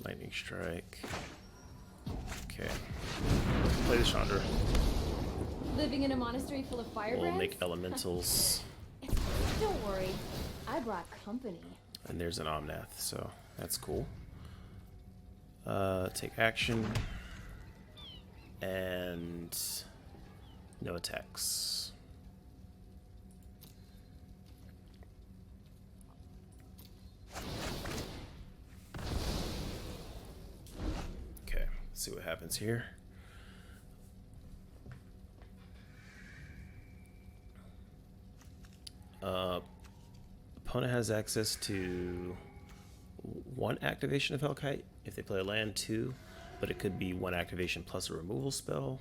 Lightning Strike. Okay, play the Chandra. Living in a monastery full of firebrands? We'll make elementals. Don't worry, I brought company. And there's an Omnath, so that's cool. Take action. And no attacks. Okay, let's see what happens here. Opponent has access to 1 activation of Hellkite if they play a land, 2. But it could be 1 activation plus a removal spell.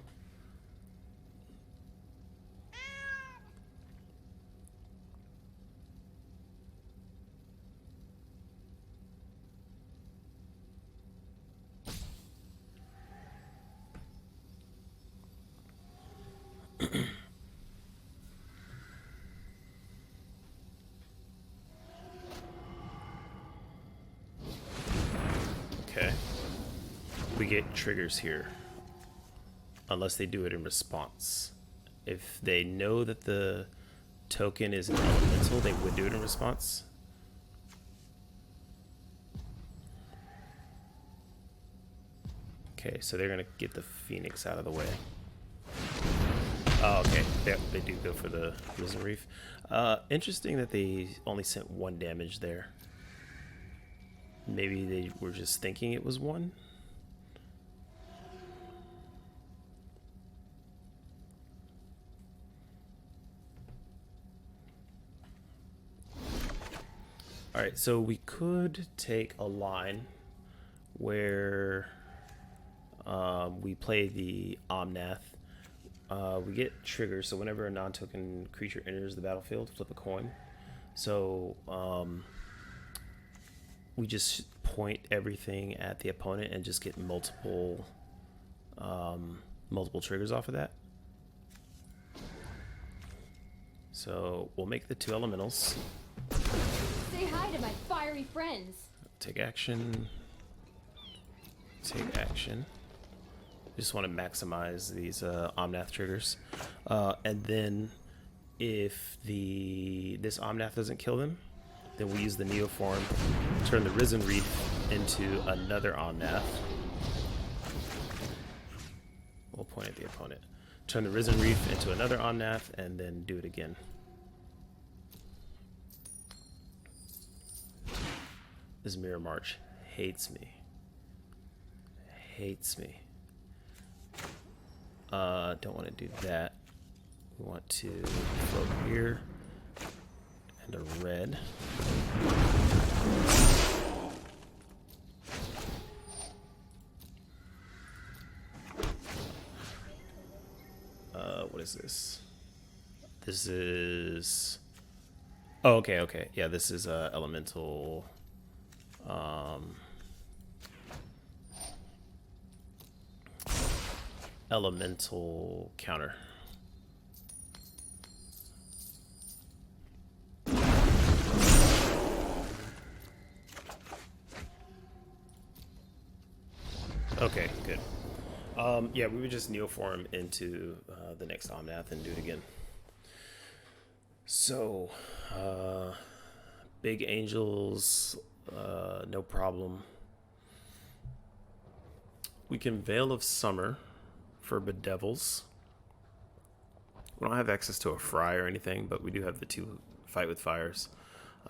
Okay. We get triggers here unless they do it in response. If they know that the token is an elemental, they would do it in response. Okay, so they're gonna get the Phoenix out of the way. Oh, okay, they do go for the Risen Reef. Interesting that they only sent 1 damage there. Maybe they were just thinking it was 1. Alright, so we could take a line where we play the Omnath. We get triggers, so whenever a non-token creature enters the battlefield, flip a coin. So we just point everything at the opponent and just get multiple triggers off of that. So we'll make the 2 elementals. Say hi to my fiery friends. Take action. Take action. Just want to maximize these Omnath triggers. And then if this Omnath doesn't kill them, then we use the Neoform, turn the Risen Reef into another Omnath. We'll point at the opponent. Turn the Risen Reef into another Omnath, and then do it again. This Mirror March hates me. Hates me. Don't want to do that. We want to float here and a red. What is this? This is... Oh, okay. Yeah, this is elemental... elemental counter. Okay, good. Yeah, we would just Neoform into the next Omnath and do it again. So, big angels, no problem. We can Veil of Summer for Bedevils. We don't have access to a Fry or anything, but we do have the 2 Fight with Fires.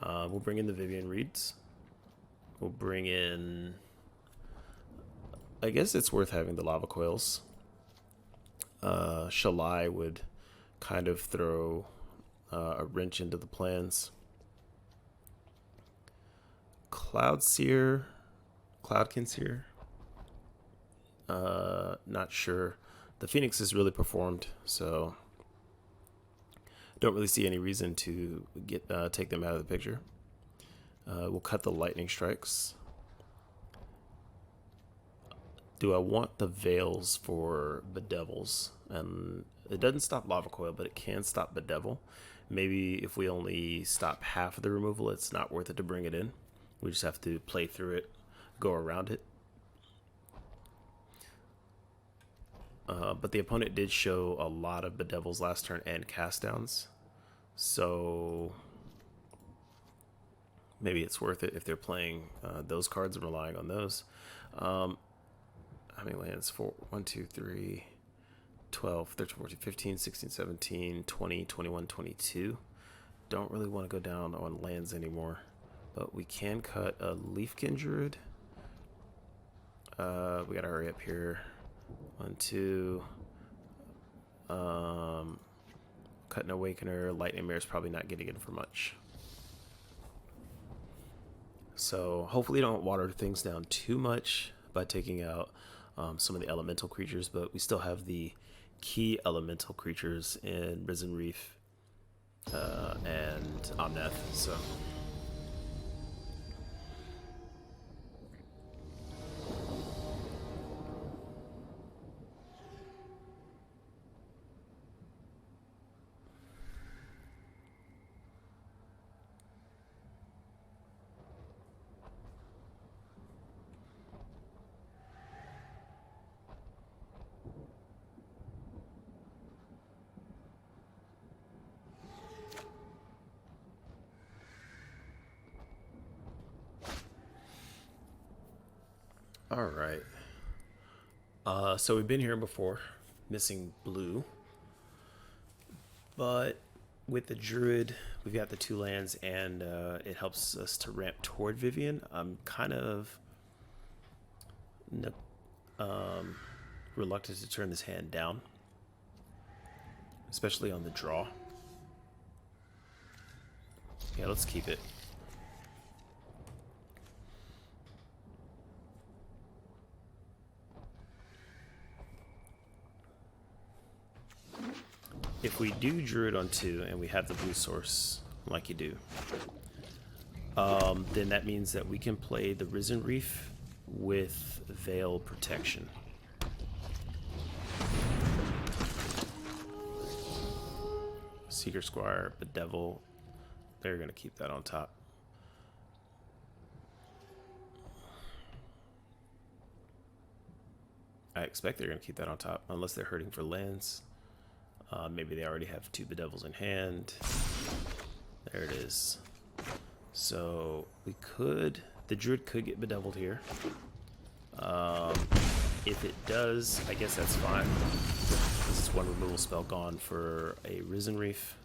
We'll bring in the Vivian Reeds. We'll bring in... I guess it's worth having the Lava Coils. Shalai would kind of throw a wrench into the plans. Cloudkin Seer. Not sure. The Phoenix has really performed, so don't really see any reason to take them out of the picture. We'll cut the Lightning Strikes. Do I want the Veils for Bedevils? And it doesn't stop Lava Coil, but it can stop Bedevil. Maybe if we only stop half of the removal, it's not worth it to bring it in. We just have to play through it, go around it. But the opponent did show a lot of Bedevils last turn and cast downs. So maybe it's worth it if they're playing those cards and relying on those. How many lands? 4, 1, 2, 3, 12, 13, 14, 15, 16, 17, 20, 21, 22. Don't really want to go down on lands anymore. But we can cut a Leafkin Druid. We got to hurry up here. 1, 2. Cut an Awakener. Lightning Mirror is probably not getting in for much. So hopefully don't water things down too much by taking out some of the elemental creatures, but we still have the key elemental creatures in Risen Reef and Omnath. So all right. So we've been here before, missing blue. But with the Druid, we've got the 2 lands, and it helps us to ramp toward Vivian. I'm kind of reluctant to turn this hand down, especially on the draw. Yeah, let's keep it. if we do Druid on 2 and we have the blue source like you do, then that means that we can play the Risen Reef with Veil Protection. Seeker Squire, Bedevil, they're going to keep that on top. I expect they're going to keep that on top, unless they're hurting for lands. Maybe they already have 2 Bedevils in hand. There it is. So we could, the Druid could get Bedeviled here. If it does, I guess that's fine. This is 1 removal spell gone for a Risen Reef.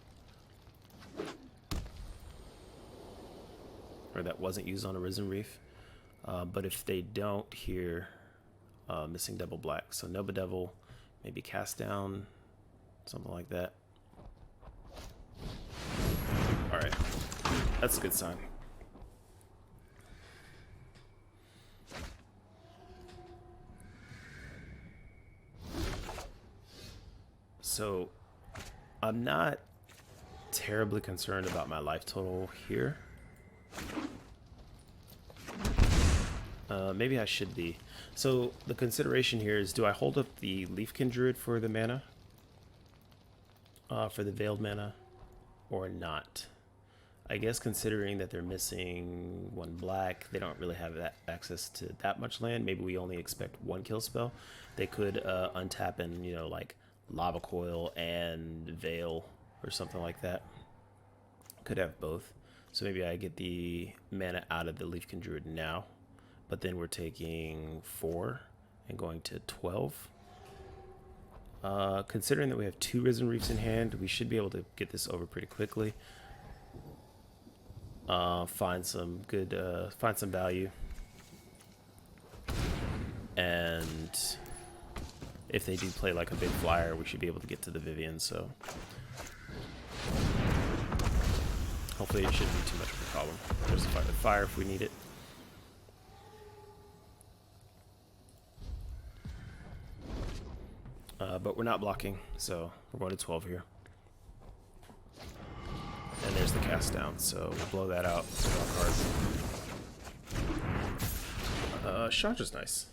Or that wasn't used on a Risen Reef. But if they don't here, missing double black. So no Bedevil, maybe cast down, something like that. Alright, that's a good sign. So I'm not terribly concerned about my life total here. Maybe I should be. So the consideration here is, do I hold up the Leafkin Druid for the mana? For the Veiled mana? Or not? I guess considering that they're missing 1 black, they don't really have that access to that much land. Maybe we only expect 1 kill spell. They could untap and, you know, like Lava Coil and Veil or something like that. Could have both. So maybe I get the mana out of the Leafkin Druid now. But then we're taking 4 and going to 12. Considering that we have 2 Risen Reefs in hand, we should be able to get this over pretty quickly. Find some good, find some value. And if they do play like a big flyer, we should be able to get to the Vivian, so hopefully it shouldn't be too much of a problem. There's a fight with fire if we need it. But we're not blocking, so we're going to 12 here. And there's the cast down, so we'll blow that out. Chandra's nice.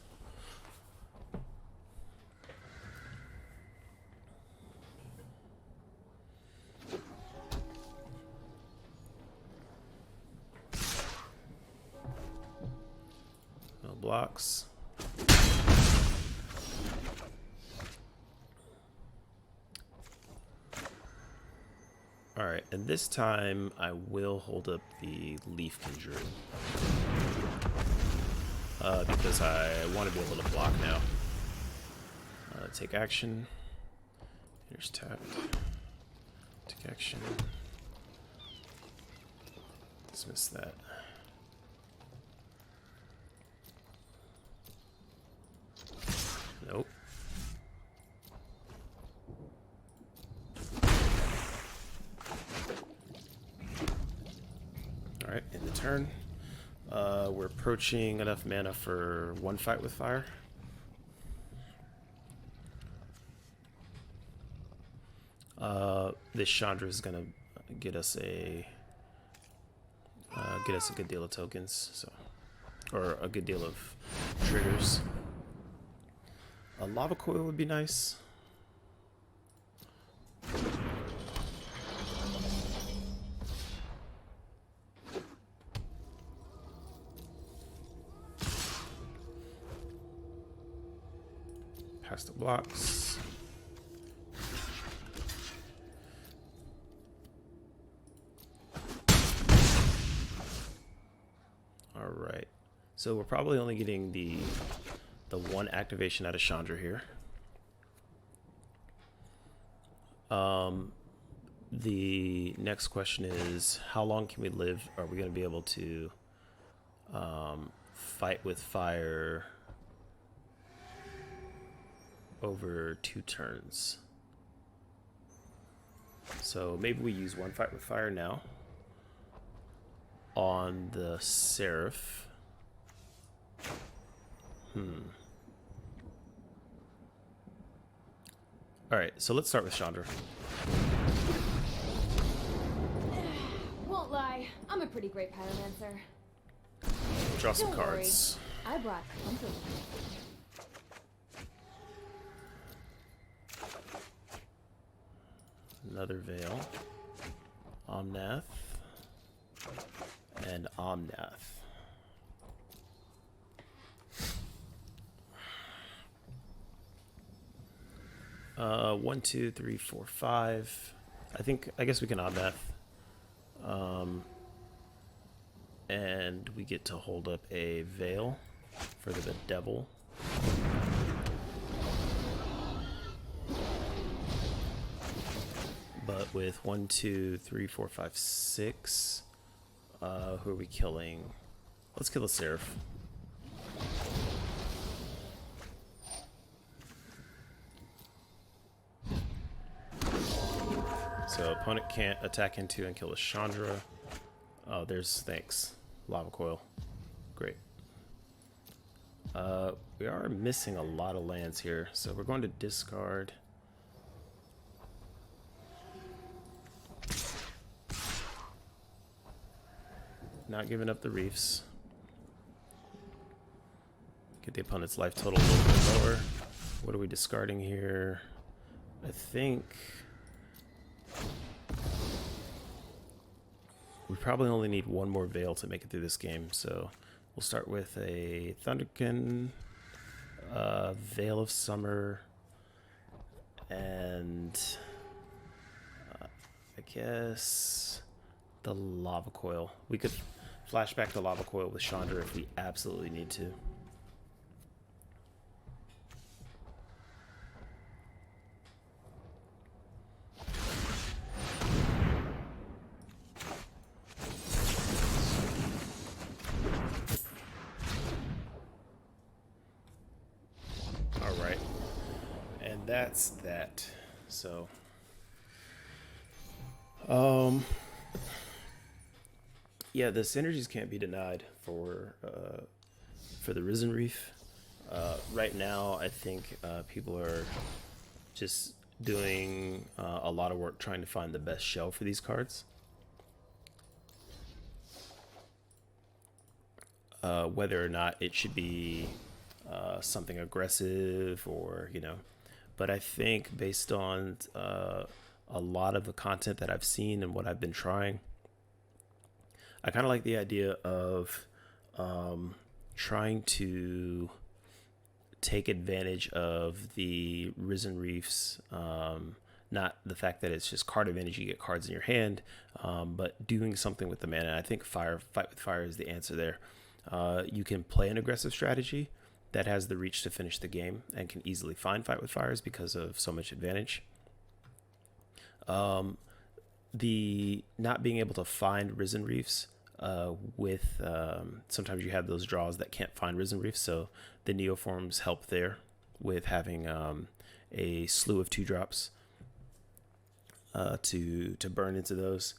No blocks. Alright, and this time I will hold up the Leafkin Druid. Because I want to be able to block now. Take action. Here's tap. Take action. Dismiss that. Nope. Alright, in the turn. We're approaching enough mana for 1 fight with fire. This Chandra is gonna get us a good deal of tokens, so, or a good deal of triggers. A Lava Coil would be nice. Past the blocks. All right. So we're probably only getting the 1 activation out of Chandra here. The next question is, how long can we live? Are we going to be able to fight with fire over 2 turns? So maybe we use 1 fight with fire now on the Seraph. Alright, so let's start with Chandra. Won't lie, I'm a pretty great pyromancer. Draw some Don't cards. worry, I brought company. Another Veil. Omnath. And Omnath. One, two, three, four, five. I guess we can Omnath. And we get to hold up a Veil for the Devil. But with 1, 2, 3, 4, 5, 6, who are we killing? Let's kill a Seraph. So opponent can't attack into and kill a Chandra. Oh, there's thanks. Lava Coil. Great. We are missing a lot of lands here, so we're going to discard. Not giving up the reefs. Get the opponent's life total a little bit lower. What are we discarding here? I think we probably only need one more Veil to make it through this game, so we'll start with a Thunderkin, Veil of Summer, and I guess the Lava Coil. We could flashback the Lava Coil with Chandra if we absolutely need to. Alright. And that's that. So yeah, the synergies can't be denied for the Risen Reef. Right now, I think people are just doing a lot of work trying to find the best shell for these cards. Whether or not it should be something aggressive or, but I think based on a lot of the content that I've seen and what I've been trying, I kind of like the idea of trying to take advantage of the Risen Reefs, not the fact that it's just card advantage, you get cards in your hand, but doing something with the mana. I think Fight with Fire is the answer there. You can play an aggressive strategy that has the reach to finish the game and can easily find Fight with Fires because of so much advantage. The not being able to find Risen Reefs with sometimes you have those draws that can't find Risen Reefs, so the Neoforms help there with having a slew of 2-drops to burn into those.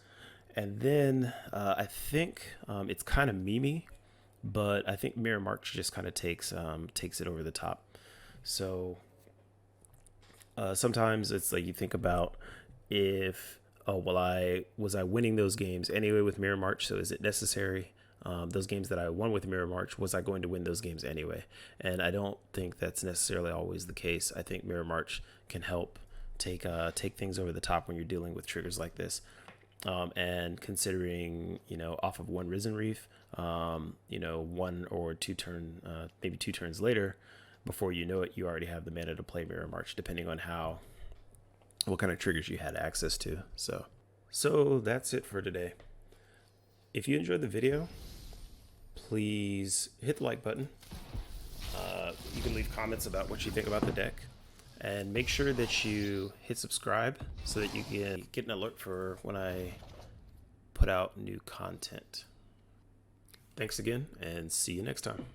And then I think it's kind of memey, but I think Mirror March just kind of takes it over the top. So sometimes it's like you think about if, oh, well, was I winning those games anyway with Mirror March, so is it necessary? Those games that I won with Mirror March, was I going to win those games anyway? And I don't think that's necessarily always the case. I think Mirror March can help take things over the top when you're dealing with triggers like this. And considering, off of one Risen Reef, 1 or 2 turn, maybe 2 turns later, before you know it, you already have the mana to play Mirror March, depending on what kind of triggers you had access to. So that's it for today. If you enjoyed the video, please hit the like button. You can leave comments about what you think about the deck, and make sure that you hit subscribe so that you can get an alert for when I put out new content. Thanks again, and see you next time.